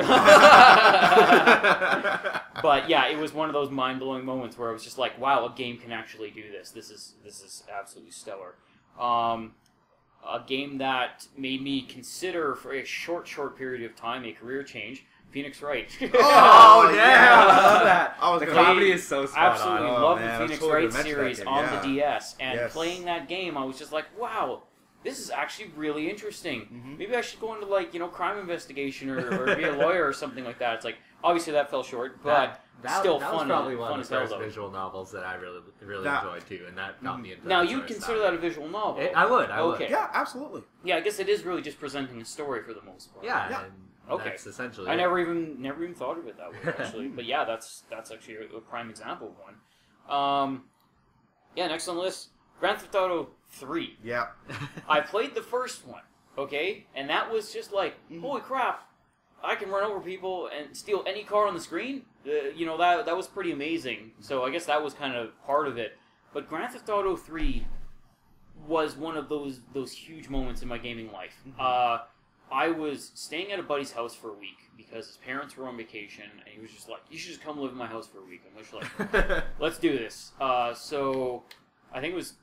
But yeah, it was one of those mind-blowing moments where I was just like, wow, a game can actually do this. This is absolutely stellar. A game that made me consider for a short period of time a career change, Phoenix Wright. Oh, yeah! I love that. I was The gonna- comedy is so spot Absolutely on. love man, I the was Phoenix totally Wright gonna mention that series game, on yeah. the DS, and Yes. playing that game, I was just like, wow, this is actually really interesting. Mhm. Maybe I should go into crime investigation or be a lawyer or something like that. It's like, obviously that fell short, but still that fun. was probably one fun of as the hell, first though. visual novels that I really That- enjoyed too, and that got me into Now that you'd sort of consider style. that a visual novel? I would. Okay. Yeah, absolutely. Yeah, I guess it is really just presenting a story for the most part. Yeah, Yeah. and Okay. that's essentially I it. never even thought of it that way, actually. But yeah, that's actually a prime example of one. Yeah, next on the list, Grand Theft Auto 3. Yeah. I played the first one, okay? And that was just like, holy crap, I can run over people and steal any car on the screen? That was pretty amazing. So I guess that was kind of part of it. But Grand Theft Auto 3 was one of those huge moments in my gaming life. I was staying at a buddy's house for a week because his parents were on vacation, and he was just like, you should just come live in my house for a week. I'm just like, let's do this. So I think it was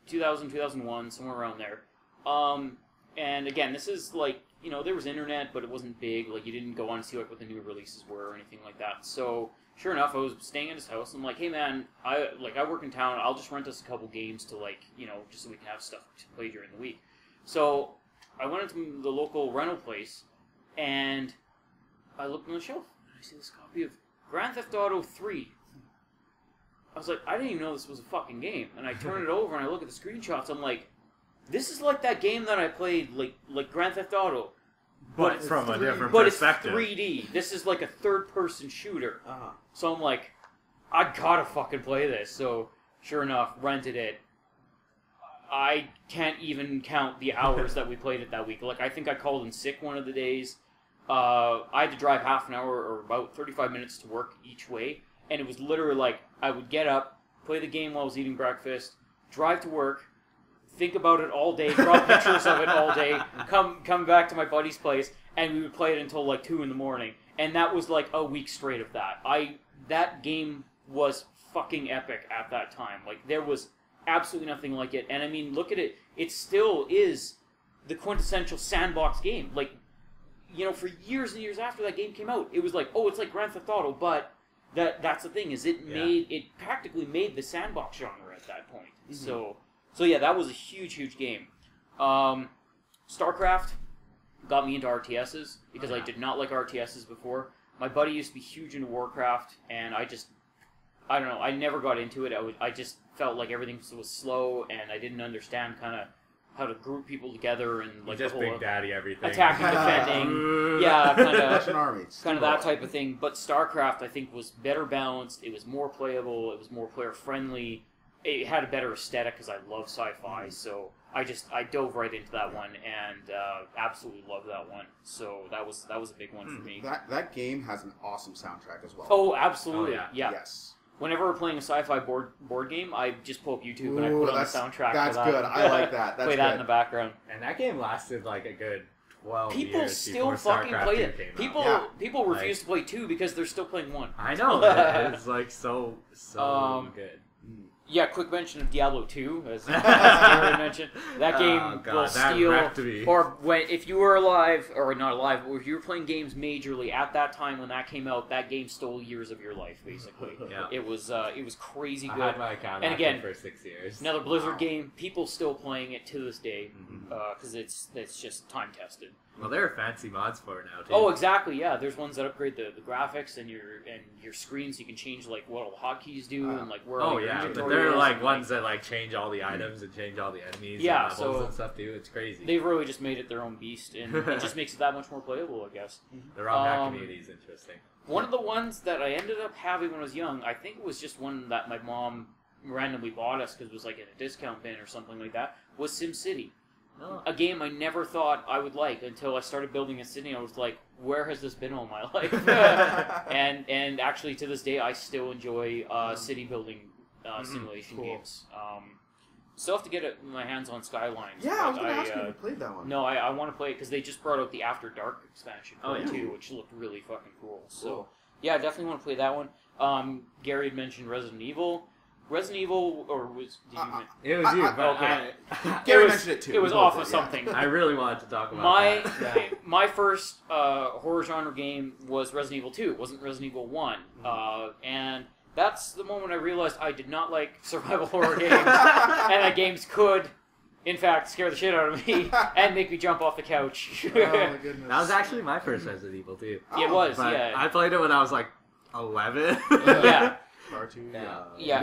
2000, 2001, somewhere around there. And again, this is like, there was internet, but it wasn't big. Like, you didn't go on to see what the new releases were or anything like that. So sure enough, I was staying at his house. I'm like, hey man, I work in town. I'll just rent us a couple games to just so we can have stuff to play during the week. So I went into the local rental place, and I looked on the shelf, and I see this copy of Grand Theft Auto 3. I was like, I didn't even know this was a fucking game. And I turn it over, and I look at the screenshots, I'm like, this is like that game that I played, like Grand Theft Auto. but from a different But perspective. it's 3D. This is like a third-person shooter. Uh-huh. So I'm like, I gotta fucking play this. So, sure enough, rented it. I can't even count the hours that we played it that week. Like, I think I called in sick one of the days. I had to drive half an hour or about 35 minutes to work each way. And it was literally like, I would get up, play the game while I was eating breakfast, drive to work, think about it all day, draw pictures of it all day, come back to my buddy's place, and we would play it until like 2 in the morning. And that was like a week straight of that. That game was fucking epic at that time. Like, there was absolutely nothing like it. And I mean, look at it. It still is the quintessential sandbox game. Like, for years and years after that game came out, it was like, oh, it's like Grand Theft Auto, but that's the thing, is it practically made the sandbox genre at that point. Mm-hmm. So yeah, that was a huge game. StarCraft got me into RTSs because I did not like RTSs before. My buddy used to be huge into Warcraft, and I don't know, I never got into it. I just felt like everything was slow, and I didn't understand kind of how to group people together and like just the whole Big Daddy everything. attacking, defending, yeah, kind of that type of thing. But StarCraft, I think, was better balanced. It was more playable. It was more player friendly. It had a better aesthetic because I love sci-fi. So I dove right into that one and absolutely loved that one. So that was a big one for me. That game has an awesome soundtrack as well. Oh, absolutely, Oh, yeah. Yes. Whenever we're playing a sci-fi board game, I just pull up YouTube and I put on the soundtrack. That's for that. good. I like that. That's play that in the background. And that game lasted like a good 12 People years still before fucking StarCraft play 2 it. came out. People refuse to play 2 because they're still playing 1. I know. It's like so good. Yeah, quick mention of Diablo 2, as Garry mentioned. That game will steal, wrecked me. or if you were alive, or not alive, or if you were playing games majorly at that time when that came out, that game stole years of your life, basically. Yeah. It was crazy I good. had my account And active again, for 6 years. Another Blizzard game, people still playing it to this day, Mhm. because it's just time tested. Well, there are fancy mods for it now too. Oh, exactly. Yeah, there's ones that upgrade the graphics and your screen, so you can change like what all the hotkeys do and like where. Oh all your yeah, but inventory there are is like and, ones that like change all the items and change all the enemies Yeah, and levels so and stuff too. It's crazy. They've really just made it their own beast, and it just makes it that much more playable, I guess. The ROM hack community is interesting. One of the ones that I ended up having when I was young, I think it was just one that my mom randomly bought us because it was like in a discount bin or something like that, was SimCity. a game I never thought I would like until I started building in Sydney. I was like, where has this been all my life? and actually, to this day, I still enjoy city building simulation games. Still have to get my hands on Skylines. Yeah, I was going to ask you if you played that one. No, I want to play it because they just brought out the After Dark expansion for it too, which looked really fucking cool. So, yeah, definitely want to play that one. Gary had mentioned Resident Evil. Resident Evil, or was it was you? But okay, Gary mentioned it too. It was off of something. I really wanted to talk about that. My first horror genre game was Resident Evil 2. It wasn't Resident Evil 1, and that's the moment I realized I did not like survival horror games, and that games could, in fact, scare the shit out of me and make me jump off the couch. Oh my goodness. That was actually my first Resident Evil too. It was, but yeah. I played it when I was like 11. Yeah.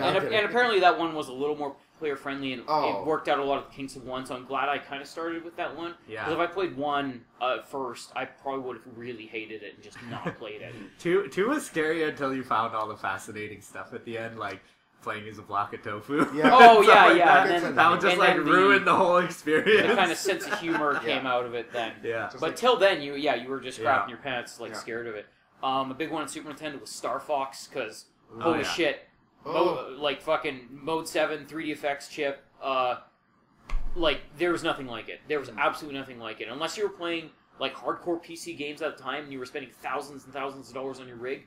And apparently that one was a little more player friendly, and Oh. it worked out a lot of the kinks of one. So I'm glad I kind of started with that one. Yeah. Because if I played one first, I probably would have really hated it and just not played it. Two was scary until you found all the fascinating stuff at the end, like playing as a block of tofu. Yeah. Oh, yeah, Like yeah. that would just like ruin the whole experience. The kind of sense of humor came out of it then. Yeah. But till then, you were just crapping your pants, like Yeah. scared of it. A big one on Super Nintendo was Star Fox, because Oh, holy yeah. shit. Like fucking Mode 7 3D effects chip, like there was nothing like it. There was absolutely nothing like it. Unless you were playing like hardcore PC games at the time and you were spending thousands and thousands of dollars on your rig.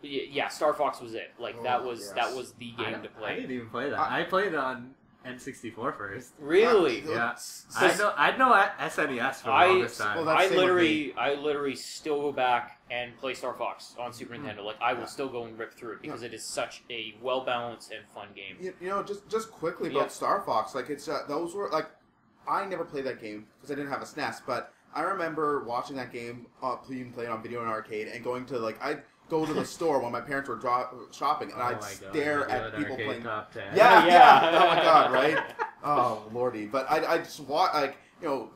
Yeah, Star Fox was it. Like that was the game to play. I didn't even play that. I played it on N64 first. Really? Yeah. I know SNES for the longest time. Well, that's I literally still go back and play Star Fox on Super Nintendo. Like I will still go and rip through it because it is such a well balanced and fun game. You know, just quickly about Star Fox, like it's those were like I never played that game because I didn't have a SNES, but I remember watching that game being played on video in an arcade and going to I'd go to the store when my parents were shopping and I'd stare at people playing. Top 10. Yeah. Oh my god, right? Oh lordy! But I just watch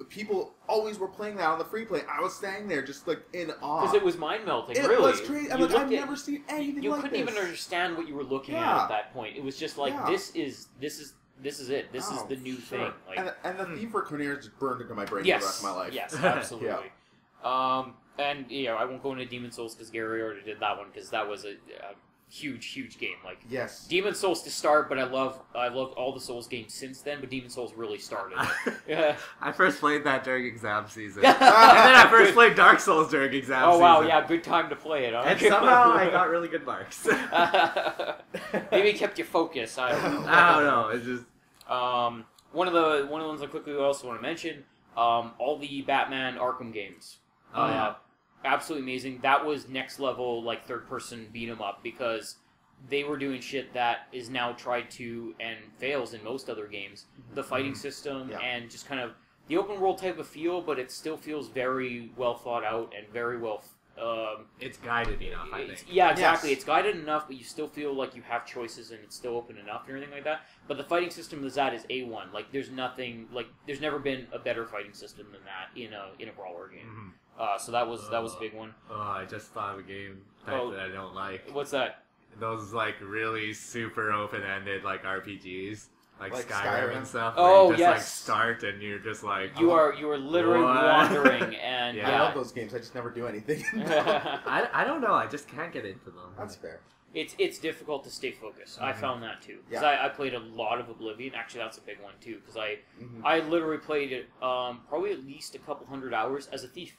people always were playing that on the free play. I was standing there just like in awe Because it was mind melting. It really, was crazy. I've never seen anything like this. You couldn't even understand what you were looking at that point. It was just like this is it. This is the new thing. Like, and the theme for Corneer just burned into my brain yes, for the rest of my life. Yes, absolutely. And I won't go into Demon Souls because Gary already did that one because that was a huge game. Like Demon Souls to start, but I love all the Souls games since then. But Demon Souls really started. Yeah. I first played that during exam season, and then I first played Dark Souls during exam season. Oh wow, yeah, good time to play it. Huh? And somehow I got really good marks. Maybe it kept you focused. I don't know. It's just one of the ones I quickly also want to mention. All the Batman Arkham games. Absolutely amazing. That was next level, like third person beat 'em up because they were doing shit that is now tried to and fails in most other games. The fighting system and just kind of the open world type of feel, but it still feels very well thought out and very well. It's guided enough, I think. Yeah, exactly. Yes. It's guided enough, but you still feel like you have choices and it's still open enough and everything like that. But the fighting system is A1. Like, there's nothing there's never been a better fighting system than that in a brawler game. So that was a big one. Oh, I just thought of a game type that I don't like. What's that? Those really super open-ended RPGs. Like Skyrim and stuff. Oh, where you just yes. Start and you're just you are literally wandering and I love those games. I just never do anything. I don't know. I just can't get into them. That's fair. It's difficult to stay focused. I found that too because I played a lot of Oblivion. Actually, that's a big one too because I literally played it probably at least a couple hundred hours as a thief.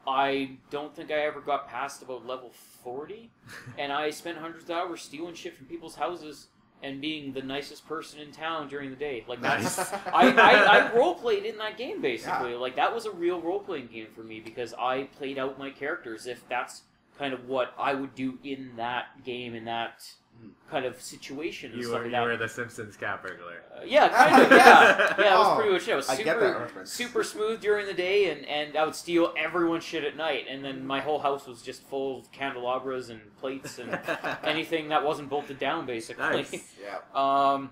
I don't think I ever got past about level 40, and I spent hundreds of hours stealing shit from people's houses and being the nicest person in town during the day. Like that's I role-played in that game, basically. Yeah. Like, that was a real role-playing game for me because I played out my characters if that's kind of what I would do in that game, in that kind of situation. And you stuff were, like you that. were the Simpsons cat burglar. Yeah, kind of, yeah. Yeah, it was pretty much it. It was I get that reference. super smooth during the day, and I would steal everyone's shit at night, and then my whole house was just full of candelabras and plates and anything that wasn't bolted down, basically. Nice. Yeah.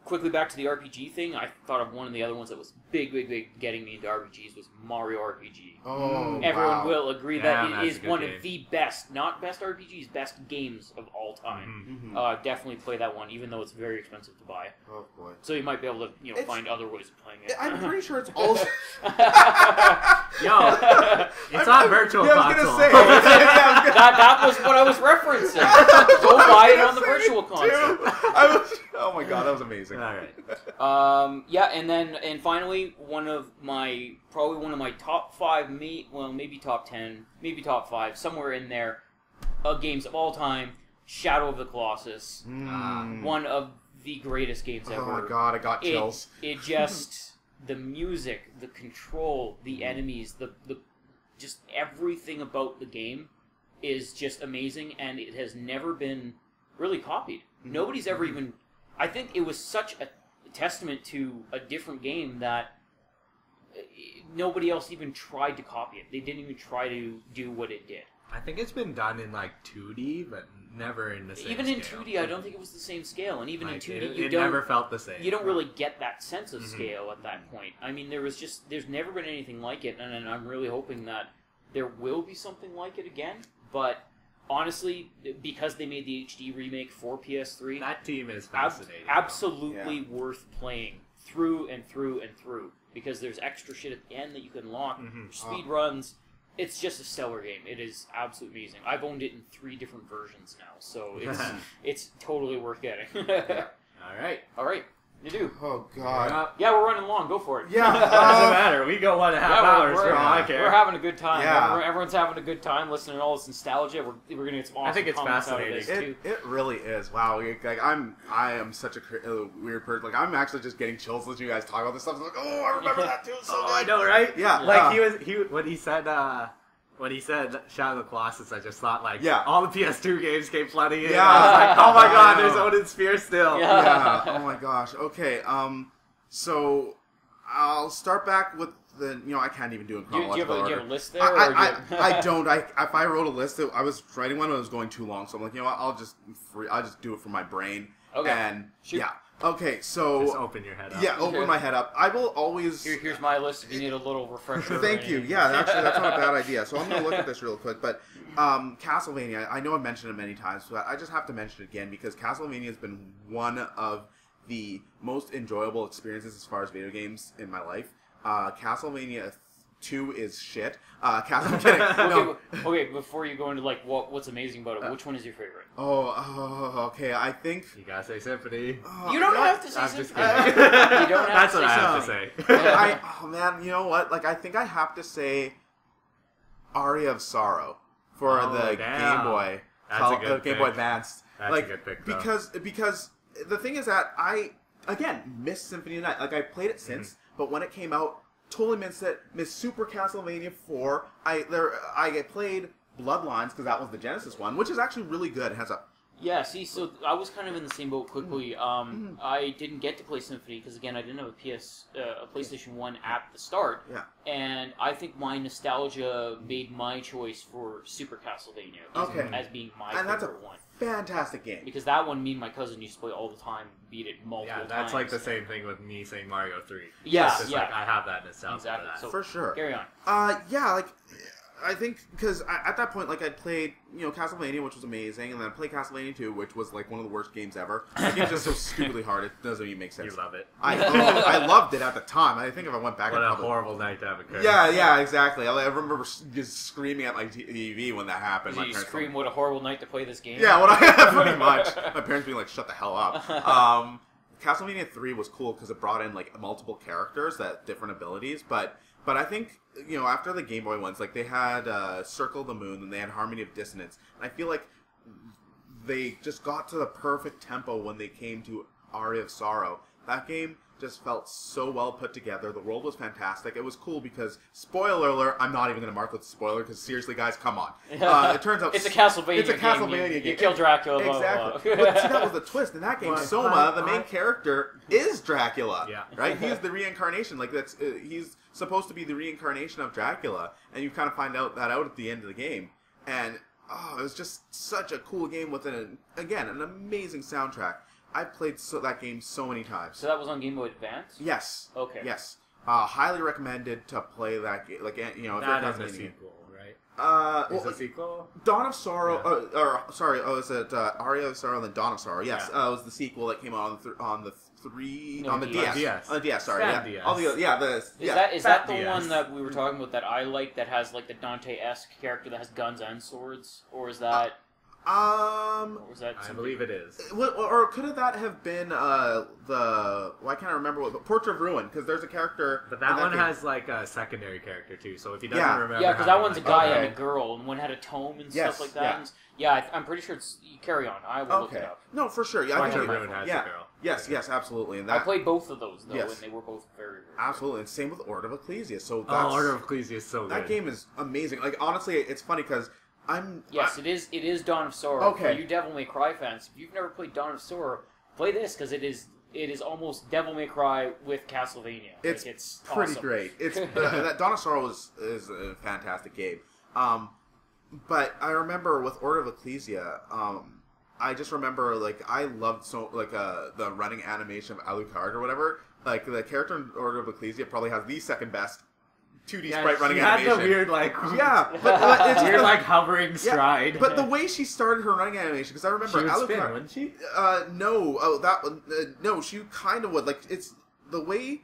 quickly back to the RPG thing, I thought of one of the other ones that was big getting me into RPGs was Mario RPG. Oh, Everyone will agree that it is one game. of the best, not best RPGs, best games of all time. Definitely play that one, even though it's very expensive to buy. Oh boy. So you might be able to, find other ways of playing it. I'm pretty sure it's also. Yo, it's on virtual console. I was gonna say. that was what I was referencing. Go buy it on the virtual console. Oh my god, that was amazing. All right. And finally, one of my top 5, maybe top 10, maybe top 5, somewhere in there, games of all time, Shadow of the Colossus. One of the greatest games ever. Oh my god, I got chills. It just the music, the control, the enemies, the just everything about the game is just amazing, and it has never been really copied. Nobody's ever even. I think it was such a testament to a different game that nobody else even tried to copy it. They didn't even try to do what it did. I think it's been done in 2D, but never in the same Even scale. in 2D, I don't think it was the same scale. And even in 2D, it never felt the same. You don't really get that sense of scale at that point. I mean, there's never been anything like it, and I'm really hoping that there will be something like it again. But honestly, because they made the HD remake for PS3, that team is fascinating. Absolutely worth playing through and through and through, because there's extra shit at the end that you can unlock, speed runs. It's just a stellar game. It is absolutely amazing. I've owned it in 3 different versions now, so it's totally worth getting. All right. Nedu. Oh god. Yeah, we're running long. Go for it. Yeah. Doesn't matter. We go 1.5 hours for all I care. We're having a good time. Yeah. Everyone's having a good time listening to all this nostalgia. We're gonna get some awesome. I think it's comments fascinating. out of this, too. It really is. Wow. I am such a weird person. I'm actually just getting chills as you guys talk about this stuff. It's oh, I remember that too. So good. I know, right? Yeah. When he said Shadow of the Colossus, I just thought all the PS2 games came flooding in. Yeah. I was like, oh my god, there's Odin's Spear still. Yeah. Oh my gosh. Okay. So I'll start back with the. I can't even do it in chronological order. Do you have a list there? I don't. If I wrote a list, I was writing one, and it was going too long. So I'm like, what? I'll just do it from my brain. Okay. And Shoot. yeah. Okay, so just open your head up. Yeah, open my head up. I will always. Here's my list. If you need a little refresher. Thank you. Yeah, actually, that's not a bad idea. So I'm going to look at this real quick. But Castlevania, I know I've mentioned it many times, but I just have to mention it again because Castlevania has been one of the most enjoyable experiences as far as video games in my life. Castlevania 2 is shit. I'm kidding. Okay, before you go into what's amazing about it, which one is your favorite? Okay. I think you gotta say Symphony. You don't have to say I'm Symphony. just kidding. You don't have That's to what say I have Symphony. to say. Man, you know what? I think I have to say Aria of Sorrow for the damn. Game Boy. That's a good Game Boy pick. Advance. That's a good pick, though. Because the thing is that I missed Symphony of the Night. I played it since, but when it came out, totally missed it. Missed Super Castlevania 4. I played Bloodlines because that was the Genesis one, which is actually really good. It has a Yeah, see, so I was kind of in the same boat quickly. I didn't get to play Symphony because, again, I didn't have a PlayStation 1 at the start. Yeah. And I think my nostalgia made my choice for Super Castlevania as being my favorite one. Fantastic game. Because that one, me and my cousin used to play all the time, beat it multiple times. Yeah, that's like the same thing with me saying Mario 3. Yeah, it's just I have that nostalgia exactly. for that. So, for sure. Carry on. I think because at that point, I played, Castlevania, which was amazing, and then I played Castlevania 2, which was one of the worst games ever. The game's just so stupidly hard; it doesn't even make sense. You love it. I loved it at the time. I think if I went back, what a horrible night to have occurred. Yeah, exactly. I remember just screaming at my TV when that happened. Did you scream, "What a horrible night to play this game"? Yeah, pretty much. My parents being like, "Shut the hell up." Castlevania 3 was cool because it brought in multiple characters that different abilities, but I think after the Game Boy ones, they had Circle of the Moon and they had Harmony of Dissonance, and I feel like they just got to the perfect tempo when they came to Aria of Sorrow. That game just felt so well put together. The world was fantastic. It was cool because, spoiler alert, I'm not even going to mark with the spoiler because seriously, guys, come on. It turns out it's a Castlevania game. You kill Dracula. Exactly. But see, that was the twist in that game. Soma, the main character, is Dracula. Yeah. Right? He's the reincarnation. He's supposed to be the reincarnation of Dracula, and you kind of find out at the end of the game. And it was just such a cool game with an amazing soundtrack. I've played that game so many times. So that was on Game Boy Advance? Yes. Okay. Yes. Highly recommended to play that game. Like, you know, if That you're is a Castlevania. sequel, right? Well, a sequel? Dawn of Sorrow, Yeah. is it Aria of Sorrow and then Dawn of Sorrow? Yes, Yeah. it was the sequel that came out on the DS. DS. On the DS, sorry, Fan yeah. DS. All the, yeah, the, Is yeah. that Fat the DS. one that we were talking about that I like that has like the Dante-esque character that has guns and swords? Or is that... Or was that I something- believe it is. Or could that have been I can't remember what, but Portrait of Ruin, because there's a character. But that in one game. has like a secondary character too. So if he doesn't Yeah. remember, Yeah, because that one's a guy Okay. and a girl, and one had a tome and Yes, stuff like that. yeah. And, yeah, I'm pretty sure it's... You carry on. I will look it Okay. up. No, for sure. Yeah, I Portrait think of Ruin has yeah. a girl. Yes, absolutely. And I that played both of those, though, Yes. and they were both very, very good. absolutely, and same with Order of Ecclesia. So that's, Oh, Order of Ecclesia is so good. that game is amazing. Like, honestly, it's funny because Yes, it is Dawn of Sorrow. Okay. For you Devil May Cry fans, if you've never played Dawn of Sorrow, play this, because it is almost Devil May Cry with Castlevania. It's, Like, it's pretty awesome. great. It's that Dawn of Sorrow is a fantastic game. But I remember with Order of Ecclesia, I just remember like I loved the running animation of Alucard or whatever. Like the character in Order of Ecclesia probably has the second best 2D sprite running she had animation. the weird like Yeah, but it's weird like hovering stride. But the way she started her running animation, because I remember she would Alucard. spin, wouldn't she? No. Oh, that one. No, she kind of would. Like, it's the way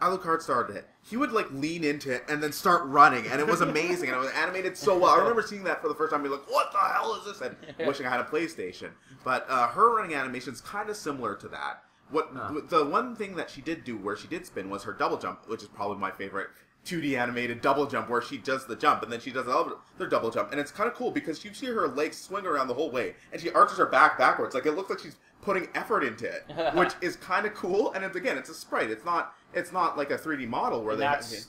Alucard started it. He would, like, lean into it and then start running, and it was amazing, and it was animated so well. I remember seeing that for the first time, being like, what the hell is this? And wishing I had a PlayStation. But her running animation is kind of similar to that. The one thing that she did do where she did spin was her double jump, which is probably my favorite 2D animated double jump, where she does the jump and then she does the double jump, and it's kind of cool because you see her legs swing around the whole way and she arches her back backwards. Like, it looks like she's putting effort into it, which is kind of cool. And it's a sprite. It's not like a 3D model where that's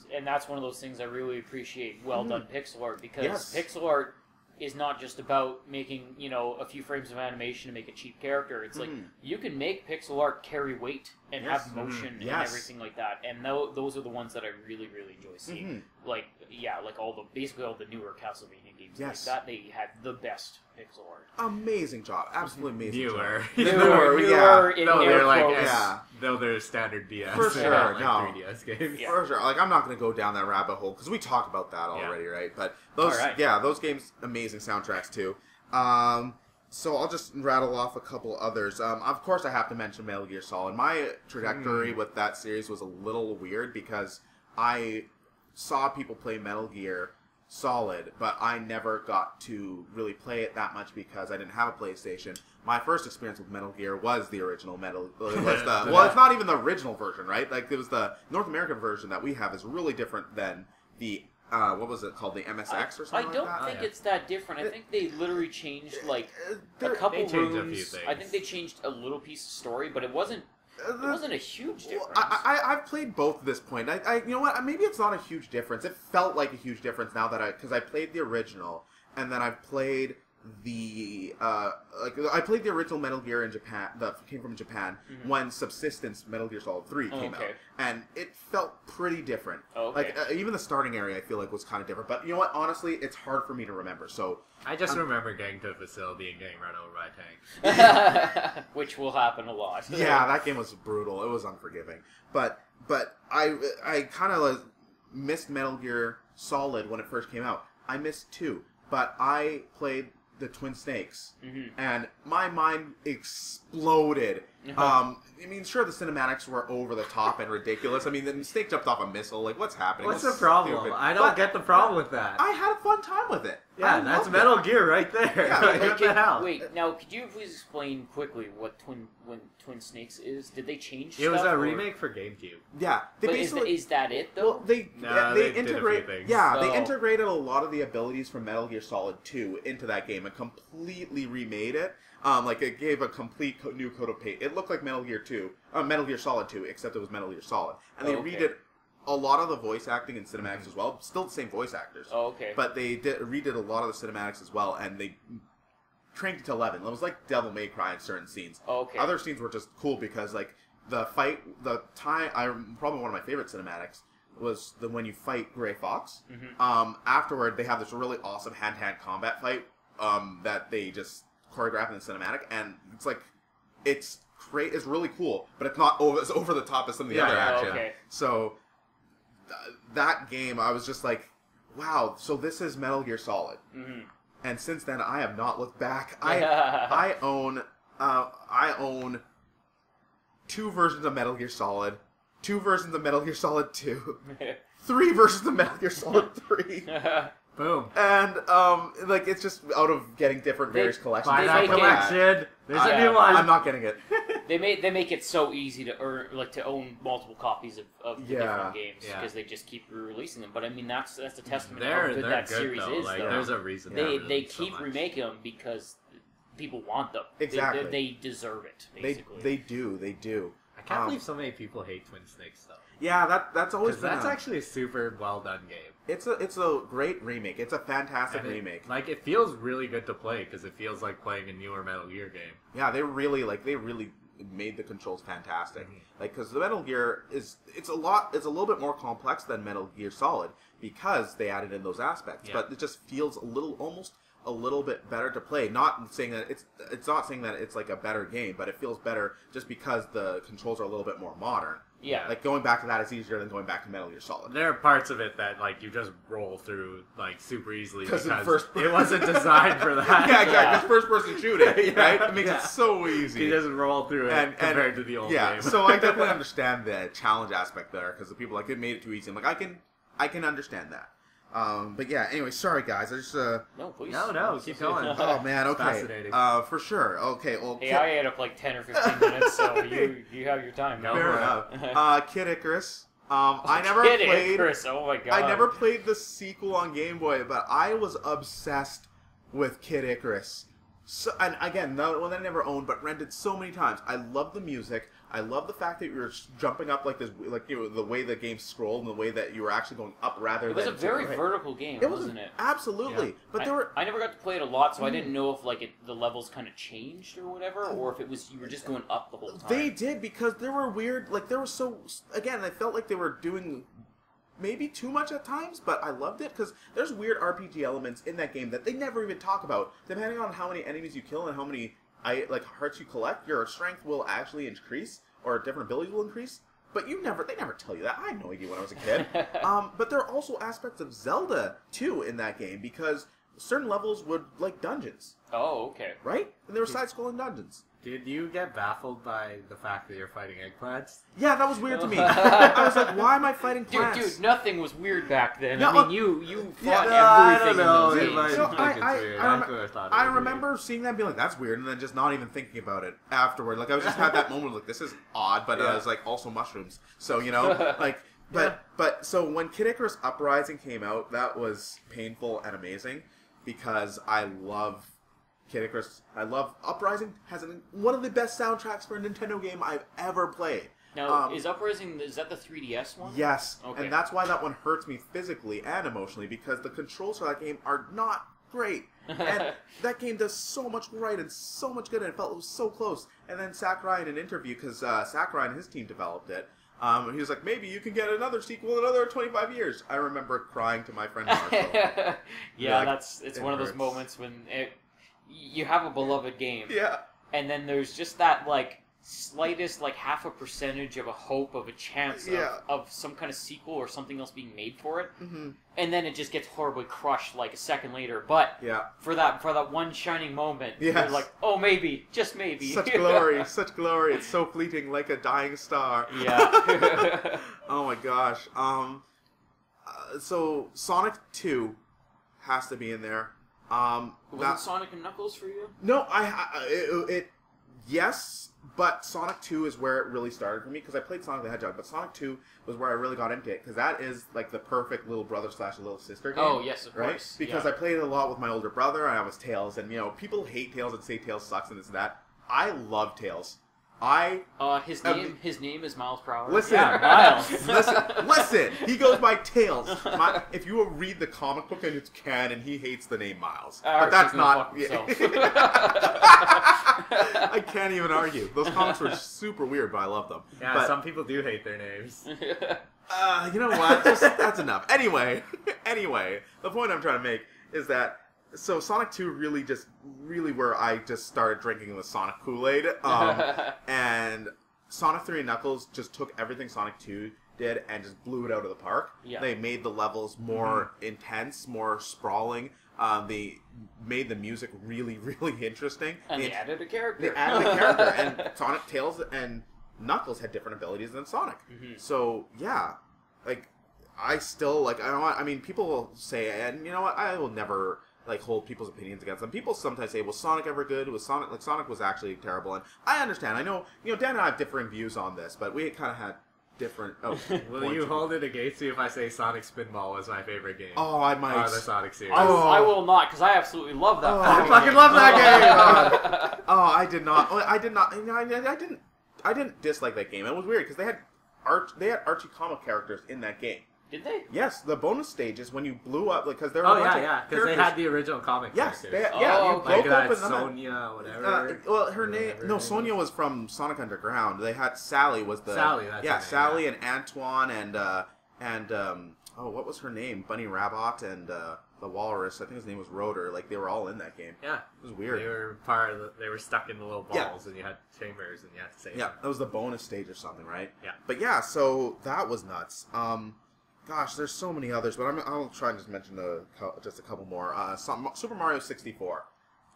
one of those things I really appreciate. Well done pixel art, because Yes. pixel art is not just about making, a few frames of animation to make a cheap character. It's like you can make pixel art carry weight and Yes. have motion and Yes. everything like that. And those are the ones that I really, really enjoy seeing. Like basically all the newer Castlevania games Yes. like that, they had the best pixel art. Amazing job, absolutely amazing. Newer. Job. Newer, yeah. in No, air they're like quotes. no, they're standard DS. For They're sure, not, like no. 3DS games. Yeah. For sure. Like, I'm not going to go down that rabbit hole because we talked about that already, right? But those games, amazing soundtracks too. So I'll just rattle off a couple others. Of course, I have to mention Metal Gear Solid. My trajectory with that series was a little weird because I saw people play Metal Gear Solid, but I never got to really play it that much because I didn't have a PlayStation. My first experience with Metal Gear was the original well, it's not even the original version, right? Like, it was the North American version that we have is really different than the what was it called, the MSX or something I don't like that? think it's that different. I think they literally changed like a They're- couple they changed a rooms. few things. I think they changed a little piece of story, but it wasn't a huge Well, difference. I've played both at this point. You know what? Maybe it's not a huge difference. It felt like a huge difference now that because I played the original and then I've played the I played the original Metal Gear in Japan that came from Japan when Subsistence Metal Gear Solid 3 came out, and it felt pretty different. Like even the starting area I feel like was kind of different. But you know what? Honestly, it's hard for me to remember. So I just remember getting to a facility and getting run over by a tank. Which will happen a lot. yeah, that game was brutal. It was unforgiving. But I kind of missed Metal Gear Solid when it first came out. I missed 2, but I played the Twin Snakes, and my mind exploded. I mean, sure, the cinematics were over the top and ridiculous. I mean, the snake jumped off a missile. Like, what's happening? What's It's the problem? stupid. I don't But get the problem with that. I had a fun time with it. Yeah, I that's loved Metal it. Gear right there. Yeah, Like, like, what the hell? Wait, now could you please explain quickly what Twin Snakes is? Did they change It was stuff, a or- remake for GameCube. Yeah, they But basically. is that it though? Well, they did a few integrate. things. Yeah, Oh. they integrated a lot of the abilities from Metal Gear Solid 2 into that game and completely remade it. Like it gave a complete new coat of paint. It looked like Metal Gear Solid 2, except it was Metal Gear Solid, and they redid a lot of the voice acting and cinematics as well. Still the same voice actors. Oh, okay. But they redid a lot of the cinematics as well, and they cranked it to 11. It was like Devil May Cry in certain scenes. Oh, okay. Other scenes were just cool because like the time probably one of my favorite cinematics was when you fight Gray Fox. Afterward, they have this really awesome hand-to-hand combat fight that they just choreograph in the cinematic, and it's like it's it's really cool, but it's not over, as over the top as some of the other action. Okay. So that game, I was just like, wow, so this is Metal Gear Solid. Mm-hmm. And since then, I have not looked back. I own 2 versions of Metal Gear Solid, 2 versions of Metal Gear Solid 2, 3 versions of Metal Gear Solid 3. Boom. And, like, it's just out of getting different various collections. Buy that collection. There's a new one. I'm not getting it. They make it so easy to earn, like, to own multiple copies of the different games because they just keep re-releasing them. But I mean, that's a testament to how good that series is. Like, though. there's a reason they keep remaking them because people want them. Exactly. They deserve it. Basically, they do. I can't believe so many people hate Twin Snakes though. Yeah, that's always been that's actually a super well done game. It's a great remake. It's a fantastic remake. Like, it feels really good to play because it feels like playing a newer Metal Gear game. Yeah, they really made the controls fantastic. Mm-hmm. Like, because the Metal Gear it's a little bit more complex than Metal Gear Solid because they added in those aspects. Yeah. But it just feels almost a little bit better to play. Not saying that it's not saying that it's like a better game, but it feels better just because the controls are a little bit more modern. Yeah. Like, going back to that is easier than going back to Metal Gear Solid. There are parts of it that, like, you just roll through, like, super easily because it wasn't designed for that. Yeah, exactly. It's first-person shooting, right? It makes it so easy. You just roll through it compared to the old game. Yeah, so I definitely understand the challenge aspect there because the people, like, it made it too easy. I'm like, I can understand that. But yeah, anyway, sorry guys. I just No, please. No, keep going. Oh man, okay. Fascinating. For sure. Okay, well, hey, I ate up like 10 or 15 minutes, so you have your time now. Fair enough. Kid Icarus. I never played Icarus. Oh my god. I never played the sequel on Game Boy, but I was obsessed with Kid Icarus. So, and again, one that I never owned, but rented so many times. I love the music. I love the fact that you were jumping up like this, like, you know, the way the game scrolled and the way that you were actually going up rather than. It was a very vertical game, wasn't it? Absolutely, yeah. But I never got to play it a lot, so I didn't know if like the levels kind of changed or whatever, or if it was you were just going up the whole time. They did because there were weird, like there was I felt like they were doing maybe too much at times, but I loved it because there's weird RPG elements in that game that they never even talk about. Depending on how many enemies you kill and how many hearts you collect, your strength will actually increase or different abilities will increase. But they never tell you that. I had no idea when I was a kid. But there are also aspects of Zelda too in that game because certain levels would like dungeons. Oh, okay. Right? And there were side-scrolling dungeons. Did you get baffled by the fact that you're fighting eggplants? Yeah, that was weird to me. I was like, why am I fighting plants? Dude, nothing was weird back then. No, I mean, you fought everything in those games. I remember seeing that and being like, that's weird, and then just not even thinking about it afterward. Like, I was just had that moment of like, this is odd, but I was like, also mushrooms. So, you know, like, but so when Kid Icarus Uprising came out, that was painful and amazing because I love Kid Icarus. I love Uprising. Has one of the best soundtracks for a Nintendo game I've ever played. Now, is Uprising, is that the 3DS one? Yes, okay. And that's why that one hurts me physically and emotionally because the controls for that game are not great. And that game does so much right and so much good, and it felt it was so close. And then Sakurai in an interview, because Sakurai and his team developed it, he was like, maybe you can get another sequel in another 25 years. I remember crying to my friend Marshall. Yeah, like, it's one of those moments when you have a beloved game. Yeah. And then there's just that, like, slightest, like, 0.5% of a hope of a chance of some kind of sequel or something else being made for it. Mm-hmm. And then it just gets horribly crushed, like, a second later. But for that one shining moment, you're like, oh, maybe, just maybe. Such glory, such glory. It's so fleeting, like a dying star. Yeah. Oh, my gosh. So, Sonic 2 has to be in there. Was it Sonic and Knuckles for you? No, yes, but Sonic 2 is where it really started for me, because I played Sonic the Hedgehog, but Sonic 2 was where I really got into it, because that is, like, the perfect little brother/little sister game. Oh, yes, of course. Because I played it a lot with my older brother, and I was Tails, and, you know, people hate Tails and say Tails sucks and this and that. I love Tails. His name is Miles per Hour. Listen, Miles. listen. He goes by Tails. If you will read the comic book and it's canon, he hates the name Miles. But that's not. I can't even argue. Those comics were super weird, but I love them. Yeah, but some people do hate their names. You know what? That's enough. Anyway, the point I'm trying to make is that So Sonic 2 really where I just started drinking the Sonic Kool-Aid. And Sonic 3 and Knuckles just took everything Sonic 2 did and just blew it out of the park. Yeah. They made the levels more intense, more sprawling. They made the music really, really interesting. And they added a character. And Sonic, Tails, and Knuckles had different abilities than Sonic. So, yeah. Like, I still, like, I mean, people will say, and you know what, I will never... like hold people's opinions against them. People sometimes say, "Was Sonic ever good? Was Sonic was actually terrible?" And I understand. I know, Dan and I have differing views on this, but we kind of had different. Oh, will you hold it against me if I say Sonic Spinball was my favorite game? Oh, I might. Or the Sonic series. I will not, because I absolutely love that. I fucking love that game. I did not. I did not. I didn't dislike that game. It was weird because they had Archie comic characters in that game. Did they? Yes, the bonus stages when you blew up, because there were because they had the original comic characters. Yes, you broke open Sonia, whatever. Well, her name, Sonia was from Sonic Underground. They had Sally was the Sally. That's her name, Sally and Antoine and what was her name? Bunny Rabbit and the Walrus. I think his name was Rotor. Like they were all in that game. Yeah, it was weird. They were they were stuck in the little balls, and you had chambers, and you had to save. Yeah, that was the bonus stage or something, right? Yeah. But yeah, so that was nuts. Gosh, there's so many others, but I'll try and just mention just a couple more. Super Mario 64.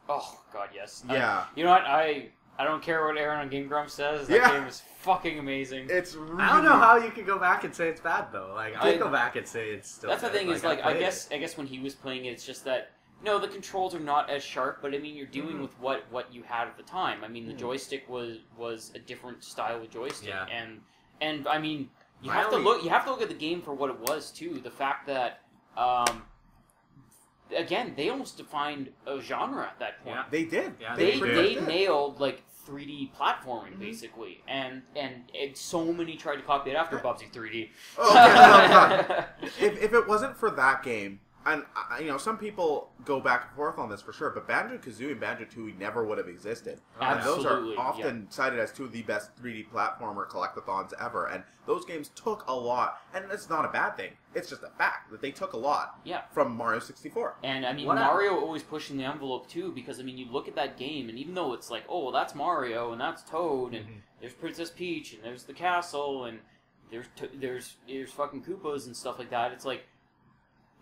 Oh, God, yes. Yeah. You know what? I don't care what Aaron on Game Grumps says. That game is fucking amazing. It's really... I don't know how you can go back and say it's bad, though. Like, I go back and say it's still That's good. The thing is, like, I guess when he was playing it, it's just that, the controls are not as sharp, but, I mean, you're dealing with what you had at the time. I mean, the joystick was a different style of joystick. Yeah. And I mean... You have to look at the game for what it was too. The fact that, again, they almost defined a genre at that point. Yeah. They did. Yeah, they nailed like 3D platforming basically, and so many tried to copy it after Bubsy 3D. Okay, if it wasn't for that game. And, some people go back and forth on this for sure, but Banjo-Kazooie and Banjo-Tooie never would have existed. Absolutely, and those are often cited as two of the best 3D platformer collectathons ever, and those games took a lot, and it's not a bad thing. It's just a fact that they took a lot from Mario 64. And, I mean, Mario always pushing the envelope, too, because, I mean, you look at that game, and even though it's like, oh, well, that's Mario, and that's Toad, and there's Princess Peach, and there's the castle, and there's fucking Koopas and stuff like that, it's like,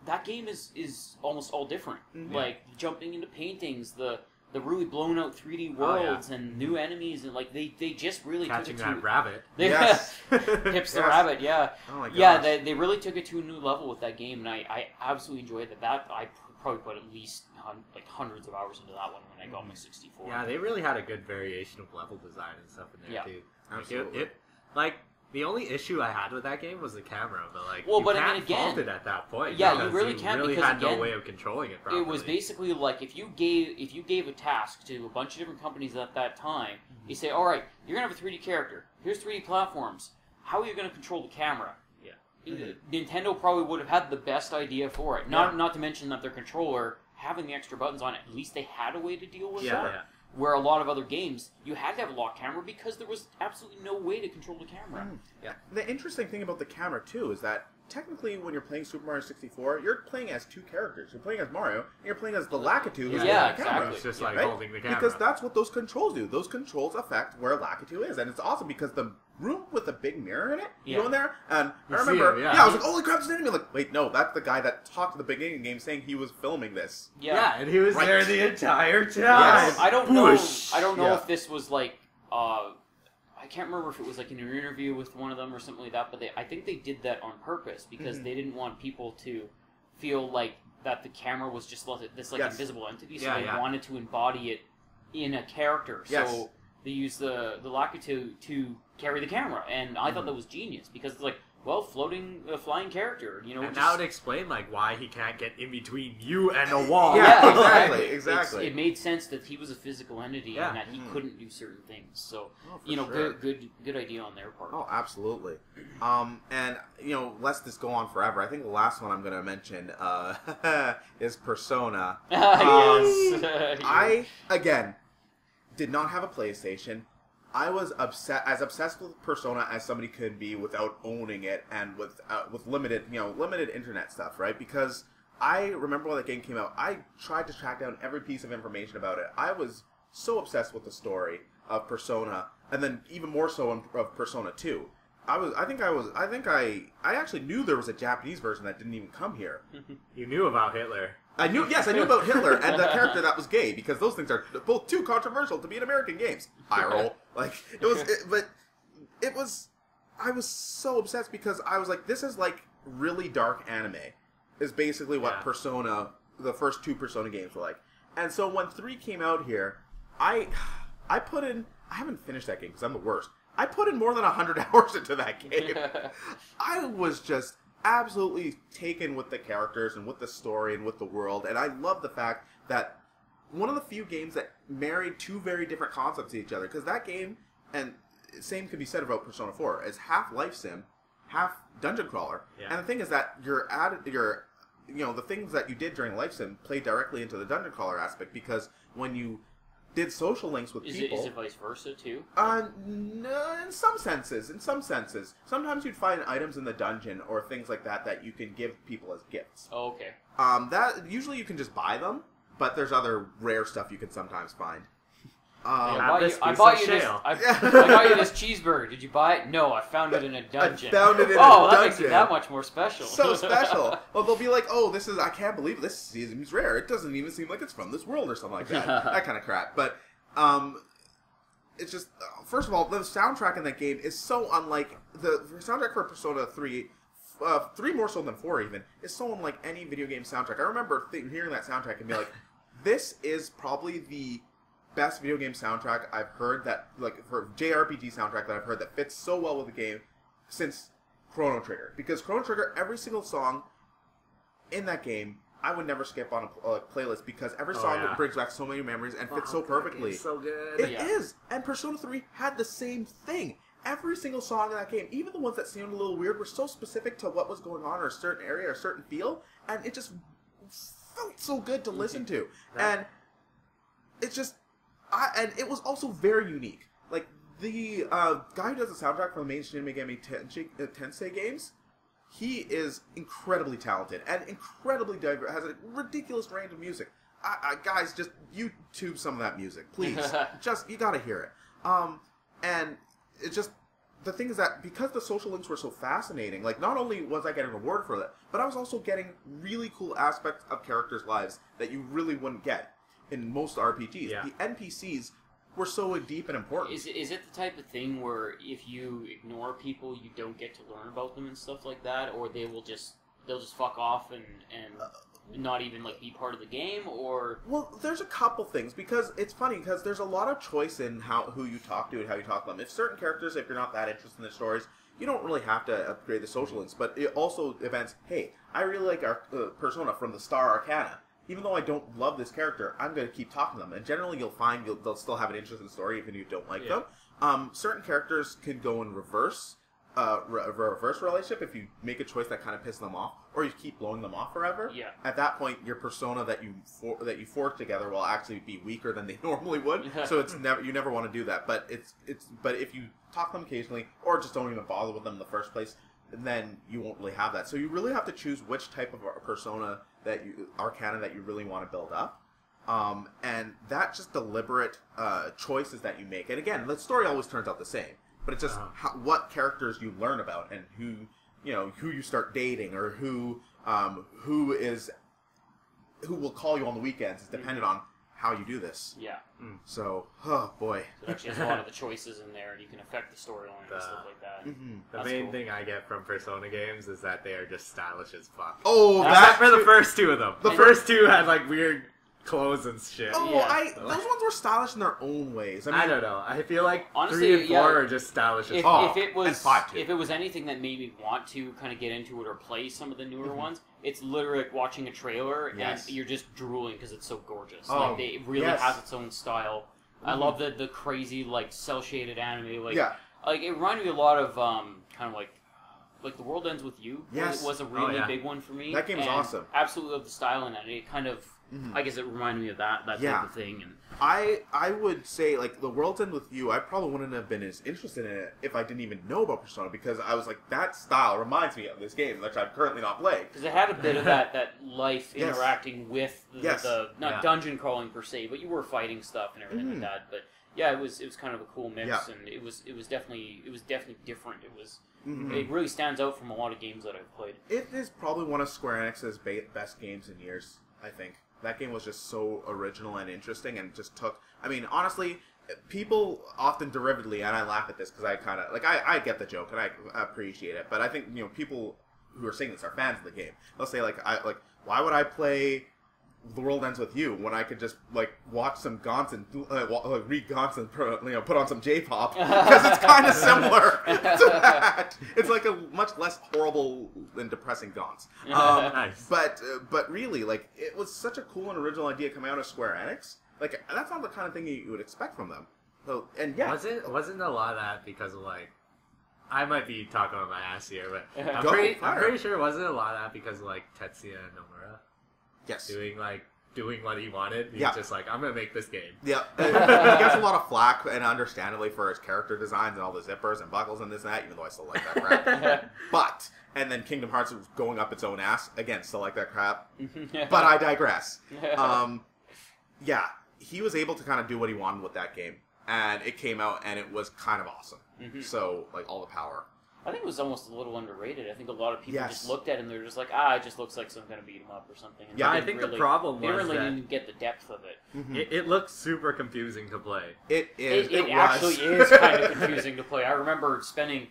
that game is almost all different. Like, jumping into paintings, the really blown out 3D worlds, and new enemies, and, like, they just really catching took it that rabbit. Yes. Hips the rabbit, yeah. Oh my gosh. Yeah, they really took it to a new level with that game, and I absolutely enjoyed that. I probably put at least, hundreds of hours into that one when I got my 64. Yeah, they really had a good variation of level design and stuff in there, too. Absolutely. The only issue I had with that game was the camera, but I mean, again, fault it at that point. Yeah, you really can't really because had again, no way of controlling it properly. It was basically like if you gave a task to a bunch of different companies at that time, you say, all right, you're gonna have a 3D character. Here's 3D platforms. How are you gonna control the camera? Yeah, Nintendo probably would have had the best idea for it. Not to mention that their controller having the extra buttons on it, at least they had a way to deal with that. Yeah. Where a lot of other games, you had to have a lock camera because there was absolutely no way to control the camera. Yeah. The interesting thing about the camera, too, is that technically when you're playing Super Mario 64, you're playing as two characters. You're playing as Mario, and you're playing as the Lakitu who's holding the camera. Exactly. It's just like holding the camera. Because that's what those controls do. Those controls affect where Lakitu is. And it's awesome because the room with the big mirror in it, you go in there, and I remember, I was like, holy crap, it's an enemy. I'm like, wait, no, that's the guy that talked at the beginning of the game saying he was filming this. Yeah, and he was there the entire time. Yes. I don't know if this was like, I can't remember if it was like in an interview with one of them or something like that, but I think they did that on purpose because they didn't want people to feel like that the camera was just this invisible entity, so they wanted to embody it in a character. So they used the Lakitu to carry the camera, and I thought that was genius because it's like, well, flying character, And that would explain why he can't get in between you and a wall. Yeah, exactly. It made sense that he was a physical entity and that he couldn't do certain things. So, sure. good idea on their part. Oh, absolutely. And let's just go on forever. I think the last one I'm going to mention is Persona. Yes. I again did not have a PlayStation. I was obsessed with Persona as somebody could be without owning it and with limited internet stuff, right? Because I remember when that game came out, I tried to track down every piece of information about it. I was so obsessed with the story of Persona, and then even more so of Persona 2. I actually knew there was a Japanese version that didn't even come here. You knew about Hitler. I knew about Hitler and the character that was gay, because those things are both too controversial to be in American games. Eye roll. Like, I was so obsessed because I was like, this is like really dark anime, is basically what Persona, the first 2 Persona games were like. And so when 3 came out here, I haven't finished that game because I'm the worst. I put in more than 100 hours into that game. I was just absolutely taken with the characters and with the story and with the world, and I love the fact that one of the few games that married 2 very different concepts to each other, because that game, and same could be said about Persona 4, is half life sim, half dungeon crawler. Yeah. And the thing is that the things that you did during life sim played directly into the dungeon crawler aspect, because when you did social links with people... Is it vice versa, too? No, in some senses. Sometimes you'd find items in the dungeon or things like that you can give people as gifts. Oh, okay. Usually you can just buy them, but there's other rare stuff you can sometimes find. I bought you this cheeseburger. Did you buy it? No, I found it in a dungeon. That makes it that much more special. So special. Well, they'll be like, oh, I can't believe this seems rare. It doesn't even seem like it's from this world or something like that. That kind of crap. But, it's just, first of all, the soundtrack in that game is so unlike, the soundtrack for Persona 3, 3 more so than 4 even, is so unlike any video game soundtrack. I remember hearing that soundtrack and be like, this is probably the best video game soundtrack I've heard that, like, for JRPG soundtrack that I've heard that fits so well with the game since Chrono Trigger. Because Chrono Trigger, every single song in that game, I would never skip on a playlist, because every song brings back so many memories and fits so perfectly. It's so good. It is! And Persona 3 had the same thing. Every single song in that game, even the ones that sounded a little weird, were so specific to what was going on, or a certain area, or a certain feel, and it just felt so good to listen to. And it's just... and it was also very unique. Like, the guy who does the soundtrack for the main Shin Megami Tensei games, he is incredibly talented and incredibly diverse, has a ridiculous range of music. Guys, just YouTube some of that music, please. You gotta hear it. And it's just, the thing is that because the social links were so fascinating, like, not only was I getting rewarded for that, but I was also getting really cool aspects of characters' lives that you really wouldn't get in most RPGs. Yeah. The NPCs were so deep and important. Is it the type of thing where if you ignore people, you don't get to learn about them and stuff like that, or they'll just fuck off and not even like be part of the game, or? Well, there's a couple things, because it's funny because there's a lot of choice in who you talk to and how you talk to them. If certain characters, if you're not that interested in the stories, you don't really have to upgrade the social links. But it also events. Hey, I really like our Persona from the Star Arcana. Even though I don't love this character, I'm going to keep talking to them. And generally you'll find they'll still have an interest in the story even if you don't like them. Certain characters can go in reverse relationship if you make a choice that kind of pisses them off, or you keep blowing them off forever. Yeah. At that point, your persona that you forge together will actually be weaker than they normally would. So you never want to do that. But but if you talk to them occasionally, or just don't even bother with them in the first place, then you won't really have that. So you really have to choose which type of persona Arcana that you really want to build up. And that just deliberate choices that you make. And again, the story always turns out the same. But it's just what characters you learn about and who you start dating, or who will call you on the weekends is dependent on how you do this. Yeah. So, oh boy. So it actually has a lot of the choices in there, and you can affect the storyline and stuff like that. The main thing I get from Persona games is that they are just stylish as fuck. Oh, except for the first 2 of them. The first 2 had like weird clothes and shit. Oh, those ones were stylish in their own ways. I don't know. I feel like honestly, 3 and 4 are just stylish as fuck. If it was anything that made me want to kind of get into it or play some of the newer ones, it's literally like watching a trailer and you're just drooling because it's so gorgeous. Like it really has its own style. I love the crazy like cel shaded anime. Like it reminded me a lot of kind of like The World Ends With You. Was a really big one for me. That game is awesome. Absolutely love the style in it. It kind of I guess it reminded me of that type of thing. And I would say, like, The World's End with You, I probably wouldn't have been as interested in it if I didn't even know about Persona, because I was like, that style reminds me of this game, which I'm currently not playing. Because it had a bit of that life interacting with the not dungeon crawling per se, but you were fighting stuff and everything like that. But yeah, it was kind of a cool mix, and it was definitely different. It was it really stands out from a lot of games that I've played. It is probably one of Square Enix's best games in years, I think. That game was just so original and interesting, and just took... I mean, honestly, people often derivatively, and I laugh at this because I kind of... Like, I get the joke, and I appreciate it, but I think, people who are saying this are fans of the game. They'll say, why would I play The World Ends With You when I could just, watch some Gauntz and read Gauntz and, put on some J-pop? Because it's kind of similar to that. It's like a much less horrible and depressing Gauntz. Nice. But really, it was such a cool and original idea coming out of Square Enix. That's not the kind of thing you would expect from them. So, and yeah. Wasn't a lot of that because of, I might be talking on my ass here, but I'm pretty sure it wasn't a lot of that because of, Tetsuya Nomura. Yes. Doing what he wanted. He's just like, I'm going to make this game. Yeah. He gets a lot of flack, and understandably, for his character designs and all the zippers and buckles and this and that, even though I still like that crap. And then Kingdom Hearts was going up its own ass. Again, still like that crap. But I digress. He was able to kind of do what he wanted with that game. And it came out, and it was kind of awesome. So, all the power. I think it was almost a little underrated. I think a lot of people just looked at it and they're just like, it just looks like some kind of beat 'em up or something. And I think the problem was they really didn't get the depth of it. It looked super confusing to play. It is. It actually is kind of confusing to play. I remember spending...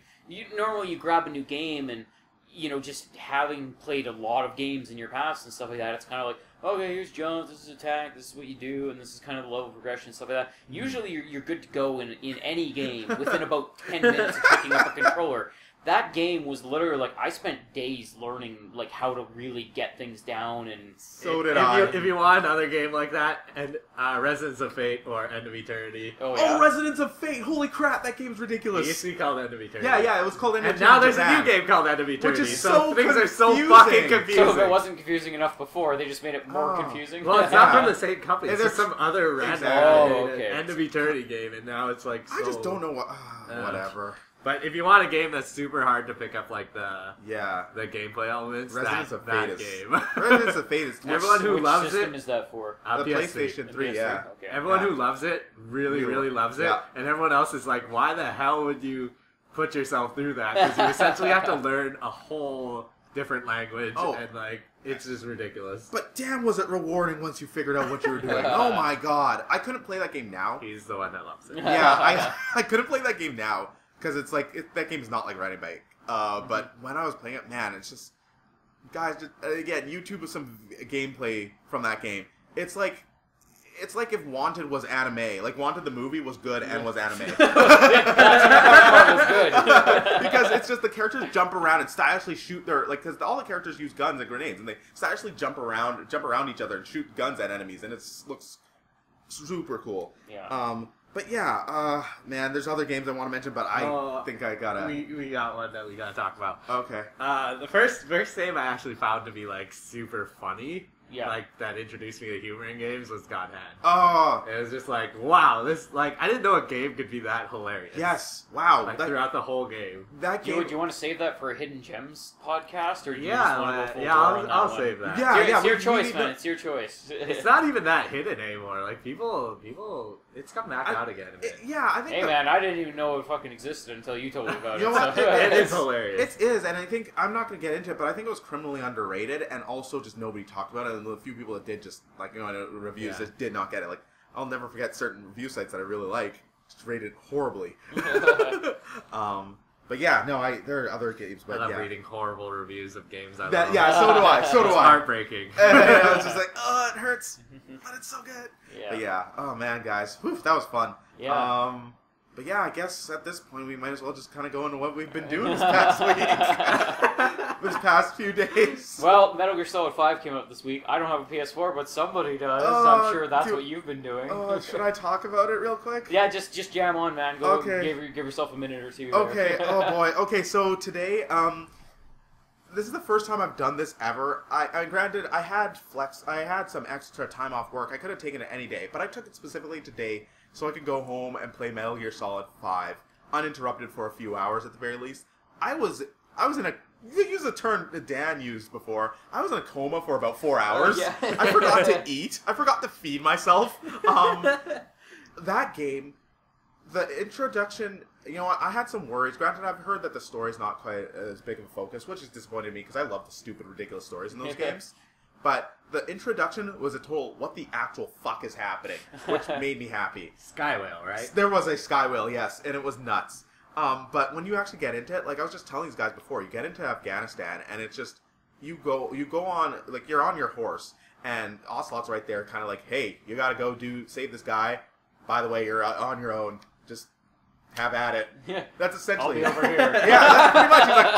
Normally you grab a new game and, just having played a lot of games in your past and stuff like that, it's kind of like, okay, here's jump, this is attack, this is what you do, and this is kind of the level progression and stuff like that. Usually you're good to go in any game within about 10 minutes of picking up a controller. That game was literally I spent days learning how to really get things down, and so did I. If you want another game like that, and Residence of Fate or End of Eternity. Oh, Residence of Fate! Holy crap, that game's ridiculous. It used to be called End of Eternity. Yeah, it was called End of Eternity. And now there's a new game called End of Eternity. Which is so things are so confusing. fucking confusing. So if it wasn't confusing enough before, they just made it more confusing. Well, it's not from the same company. It's just some other random End of Eternity game, and now it's I just don't know what. Whatever. But if you want a game that's super hard to pick up, the gameplay elements, Residence of Fate is game. Residence of Fate is everyone who loves it. Which system is that for? The PlayStation 3, Okay. Everyone who loves it really loves it, and everyone else is like, why the hell would you put yourself through that? Because you essentially have to learn a whole different language, and it's just ridiculous. But damn, was it rewarding once you figured out what you were doing? Oh my god, I couldn't play that game now. He's the one that loves it. Yeah, I couldn't play that game now. Because it's that game's not like Riding Bike. But when I was playing it, man, it's just... Guys, again, YouTube with some gameplay from that game. It's like if Wanted was anime. Wanted the movie was good and was anime. was good. Because it's just the characters jump around and stylishly shoot their... because all the characters use guns and grenades. And they stylishly jump around each other and shoot guns at enemies. And it looks super cool. Yeah. But yeah, man, there's other games I want to mention, but I think I gotta... We got one that we gotta talk about. Okay. The first game I actually found to be, super funny, Yeah. That introduced me to humor in games was God Hand. Oh. It was just wow, this, I didn't know a game could be that hilarious. Yes. Wow. Throughout the whole game. That game... Do you want to save that for a Hidden Gems podcast, or do you just Yeah, want to go full bore on that I'll one? save that. Yeah, It's your we choice, need man. to- It's your choice. It's not even that hidden anymore. People, it's come back out again a bit. Yeah, I think... Hey, man, I didn't even know it fucking existed until you told me about You it. know what? so- It is hilarious. It is, and I think... I'm not going to get into it, but I think it was criminally underrated, and also just nobody talked about it, and the few people that did just, reviews that did not get it. I'll never forget certain review sites that I really like, just rated horribly. But yeah, no, there are other games, but I love reading horrible reviews of games. So do I. So do it's I. Heartbreaking. I was just it hurts, but it's so good. Yeah. But yeah, oh man, guys, whew, that was fun. Yeah. But yeah, I guess at this point we might as well just kind of go into what we've been doing this past week, this past few days. Well, Metal Gear Solid 5 came out this week. I don't have a PS4, but somebody does. I'm sure that's what you've been doing. Should I talk about it real quick? Yeah, just jam on, man. Go. Okay. Give yourself a minute or two. Okay. Oh boy. Okay. So today, this is the first time I've done this ever. Granted, I had some extra time off work. I could have taken it any day, but I took it specifically today so I could go home and play Metal Gear Solid 5 uninterrupted for a few hours at the very least. I was in a, you use the term that Dan used before. I was in a coma for about 4 hours. Yeah. I forgot to eat. I forgot to feed myself. That game, the introduction, you know, I had some worries. Granted, I've heard that the story's not quite as big of a focus, which is disappointing me because I love the stupid, ridiculous stories in those games. But the introduction was a total, what the actual fuck is happening, which made me happy. Sky Whale, right? There was a Sky Whale, yes, and it was nuts. But when you actually get into it, like I was just telling these guys before, you get into Afghanistan, and it's just, you go on, like you're on your horse, and Ocelot's right there, kind of like, hey, you gotta go save this guy. By the way, you're on your own. Just have at it. Yeah. That's essentially. I'll be over here. Yeah, that's pretty much. He's like,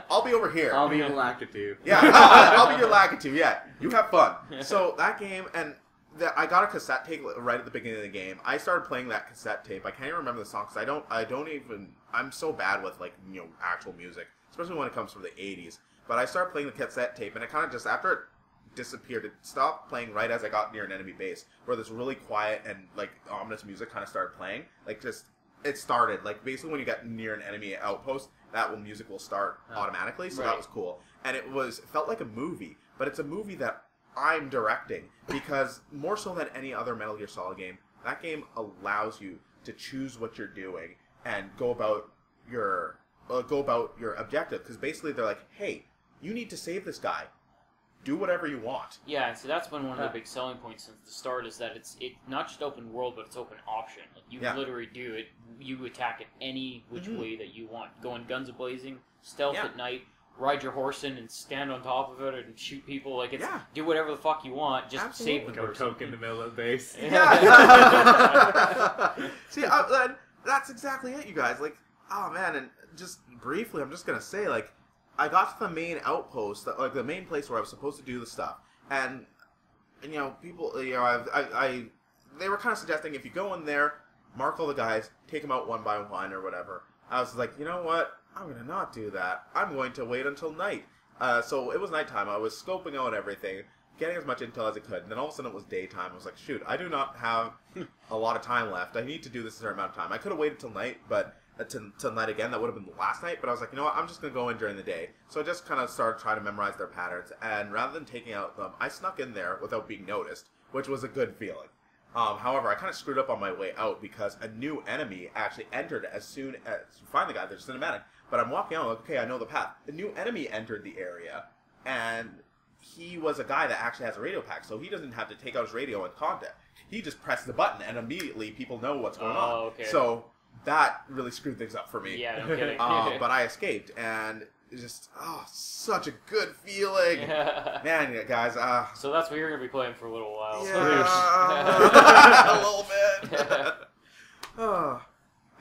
I'll be over here. I'll be your Lakitu. Yeah, I'll be your Lakitu. Yeah, you have fun. So that game, and I got a cassette tape right at the beginning of the game. I started playing that cassette tape. I can't even remember the song because I don't even. I'm so bad with like actual music, especially when it comes from the '80s. But I started playing the cassette tape, and it kind of just after it disappeared. It stopped playing right as I got near an enemy base, where this really quiet and like ominous music kind of started playing. Like it started like basically when you get near an enemy outpost, that music will start automatically. So that was cool, and it felt like a movie, but it's a movie that I'm directing because more so than any other Metal Gear Solid game, that game allows you to choose what you're doing and go about your objective. Because basically they're like, hey, you need to save this guy. Do whatever you want. Yeah, and so that's been one of the big selling points since the start is that it's not just open world, but it's open option. Like you literally do it. You attack it any which way that you want. Going guns a-blazing, stealth at night, ride your horse in and stand on top of it and shoot people. Like do whatever the fuck you want. Just save the person. Go toke in the middle of the base. Yeah. See, that's exactly it, you guys. Like, oh man, and just briefly, I'm just gonna say, like, I got to the main outpost, like the main place where I was supposed to do the stuff, and people, they were kind of suggesting if you go in there, mark all the guys, take them out one by one or whatever. I was like, you know what? I'm gonna not do that. I'm going to wait until night. So it was nighttime. I was scoping out everything, getting as much intel as I could, and then all of a sudden it was daytime. I was like, shoot, I do not have a lot of time left. I need to do this a certain amount of time. I could have waited till night, but till night again, that would have been the last night, but I was like, you know what, I'm just going to go in during the day. So I just kind of started trying to memorize their patterns, and rather than taking out them, I snuck in there without being noticed, which was a good feeling. However, I kind of screwed up on my way out because a new enemy actually entered as soon as you find the guy, they're cinematic, but I'm walking out, like, okay, I know the path. A new enemy entered the area, and he was a guy that actually has a radio pack, so he doesn't have to take out his radio and contact. He just presses the button, and immediately people know what's going on. Okay. So that really screwed things up for me. Yeah, no kidding. But I escaped, and it's just, such a good feeling. Man, guys. So that's what you're going to be playing for a little while. Yeah, a little bit. How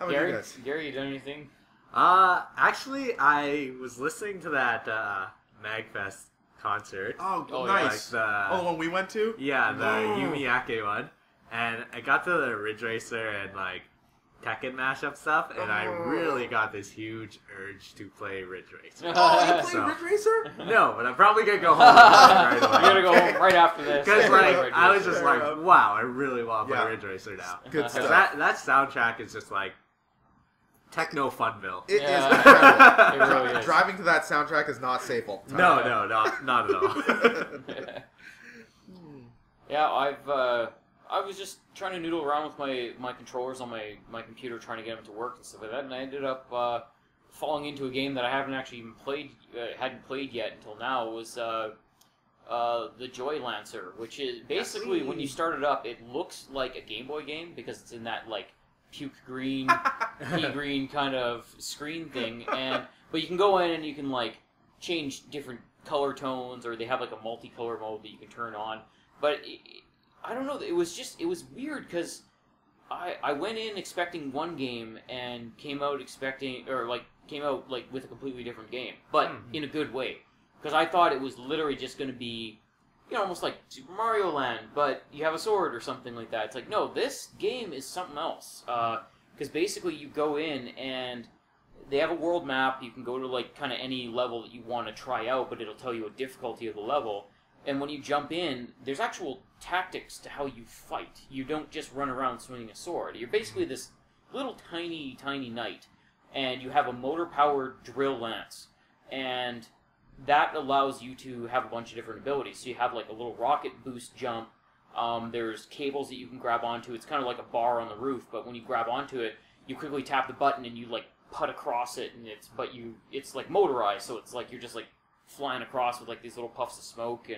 about Garry, you guys? Garry, you done anything? Actually, I was listening to that MagFest concert. Oh, nice. Like the one we went to? Yeah, the Yumiake one. And I got to the Ridge Racer and, like, Tekken mashup stuff, and I really got this huge urge to play Ridge Racer. Oh, you played Ridge Racer? No, but I'm probably going to go home right away. You're going to go home right after this. Because, like, I was just like, wow, I really want to play Ridge Racer now. Good stuff. That soundtrack is just, like, techno funville. It is incredible. It really is. Driving to that soundtrack is not safe. No, not at all. Yeah, I was just trying to noodle around with my controllers on my computer, trying to get them to work and stuff like that, and I ended up falling into a game that I haven't actually even hadn't played yet until now. It was the Joy Lancer, which is basically when you start it up, it looks like a Game Boy game because it's in that like puke green, pea green kind of screen thing, but you can go in and you can like change different color tones, or they have like a multicolor mode that you can turn on, but I don't know. It was weird because I went in expecting one game and came out with a completely different game, but in a good way. Because I thought it was literally just going to be, almost like Super Mario Land, but you have a sword or something like that. It's like, no, this game is something else. Because basically you go in and they have a world map. You can go to like kind of any level that you want to try out, but it'll tell you a difficulty of the level. And when you jump in, there's actual tactics to how you fight. You don't just run around swinging a sword. You're basically this little tiny knight, and you have a motor-powered drill lance, and that allows you to have a bunch of different abilities. So you have like a little rocket boost jump. There's cables that you can grab onto. It's kind of like a bar on the roof, but when you grab onto it, you quickly tap the button and you like putt across it, and it's like motorized, so it's like you're just like flying across with like these little puffs of smoke,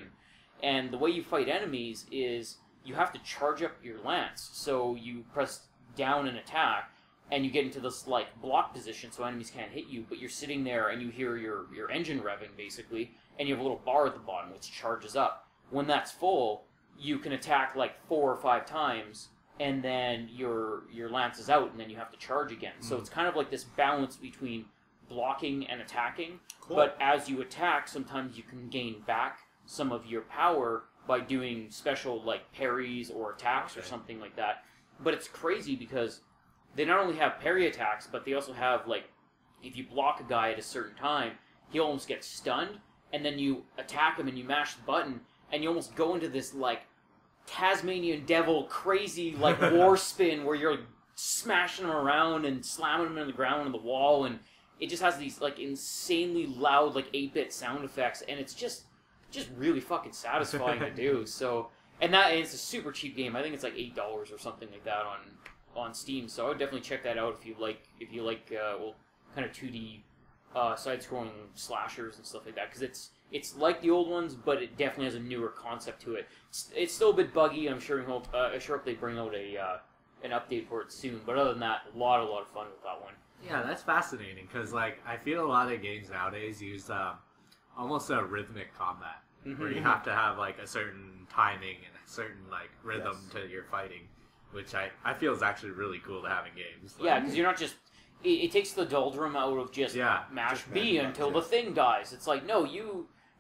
and the way you fight enemies is you have to charge up your lance. So you press down and attack, and you get into this like block position so enemies can't hit you, but you're sitting there and you hear your engine revving basically, and you have a little bar at the bottom which charges up. When that's full, you can attack like 4 or 5 times, and then your lance is out, and then you have to charge again. So it's kind of like this balance between blocking and attacking. Cool. But as you attack, sometimes you can gain back some of your power by doing special like parries or attacks or something like that. But it's crazy because they not only have parry attacks, but they also have like, if you block a guy at a certain time, he almost gets stunned, and then you attack him and you mash the button, and you almost go into this like Tasmanian devil crazy like war spin where you're like, smashing him around and slamming him into the ground and the wall, and it just has these like insanely loud like 8-bit sound effects, and it's just really fucking satisfying to do. So, and it's a super cheap game. I think it's like $8 or something like that on Steam. So I would definitely check that out if you like well, kind of 2D side-scrolling slashers and stuff like that, because it's like the old ones, but it definitely has a newer concept to it. It's still a bit buggy. I'm sure hope they bring out an update for it soon. But other than that, a lot of fun with that one. Yeah, that's fascinating, because like I feel a lot of games nowadays use almost a rhythmic combat, where you have to have like a certain timing and a certain like rhythm to your fighting, which I feel is actually really cool to have in games. Like, yeah, because you're not just... It takes the doldrum out of just mash B until the thing dies. It's like, no,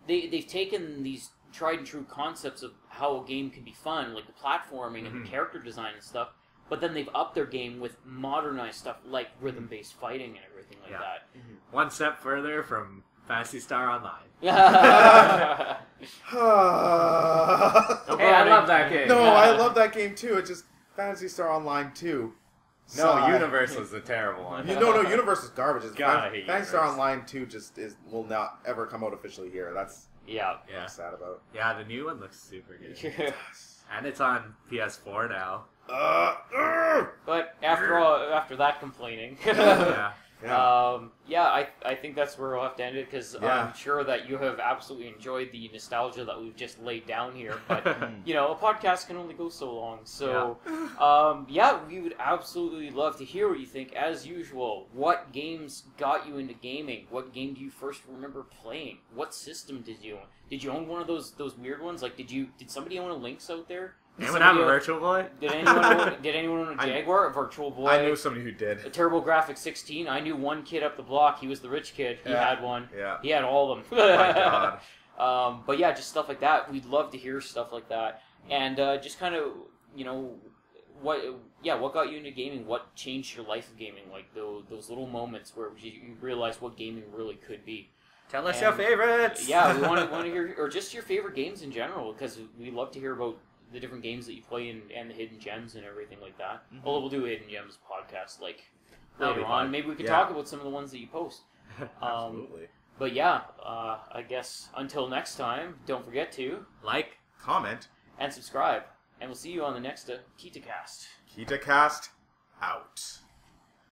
they've taken these tried and true concepts of how a game can be fun, like the platforming and the character design and stuff, but then they've upped their game with modernized stuff like rhythm-based fighting and everything like that. One step further from Phantasy Star Online. Hey, I love that game. No, I love that game too. It's just Phantasy Star Online 2. No, Universe was a terrible one. No, Universe is garbage. God, I hate Phantasy Star Online 2 just will not ever come out officially here. That's what I'm sad about. Yeah, the new one looks super good. And it's on PS4 now. But after that complaining, I think that's where we'll have to end it, because I'm sure that you have absolutely enjoyed the nostalgia that we've just laid down here. But a podcast can only go so long. So we would absolutely love to hear what you think. As usual, what games got you into gaming? What game do you first remember playing? What system did you own? Did you own one of those weird ones? Like, did somebody own a Lynx out there? Anyone have a Virtual Boy? Did anyone own a Jaguar, a Virtual Boy? I knew somebody who did. A TurboGrafx 16. I knew one kid up the block. He was the rich kid. He had one. Yeah. He had all of them. Oh my God. But yeah, just stuff like that. We'd love to hear stuff like that. And just kind of, what got you into gaming? What changed your life of gaming? Like those little moments where you realize what gaming really could be. Tell us your favorites. Yeah, we want to hear, or just your favorite games in general, because we love to hear about the different games that you play and the hidden gems and everything like that. Although we'll do a Hidden Gems podcast like later on. Maybe we can talk about some of the ones that you post. Absolutely. But yeah, I guess until next time, don't forget to like, comment, and subscribe. And we'll see you on the next KitaCast. KitaCast out.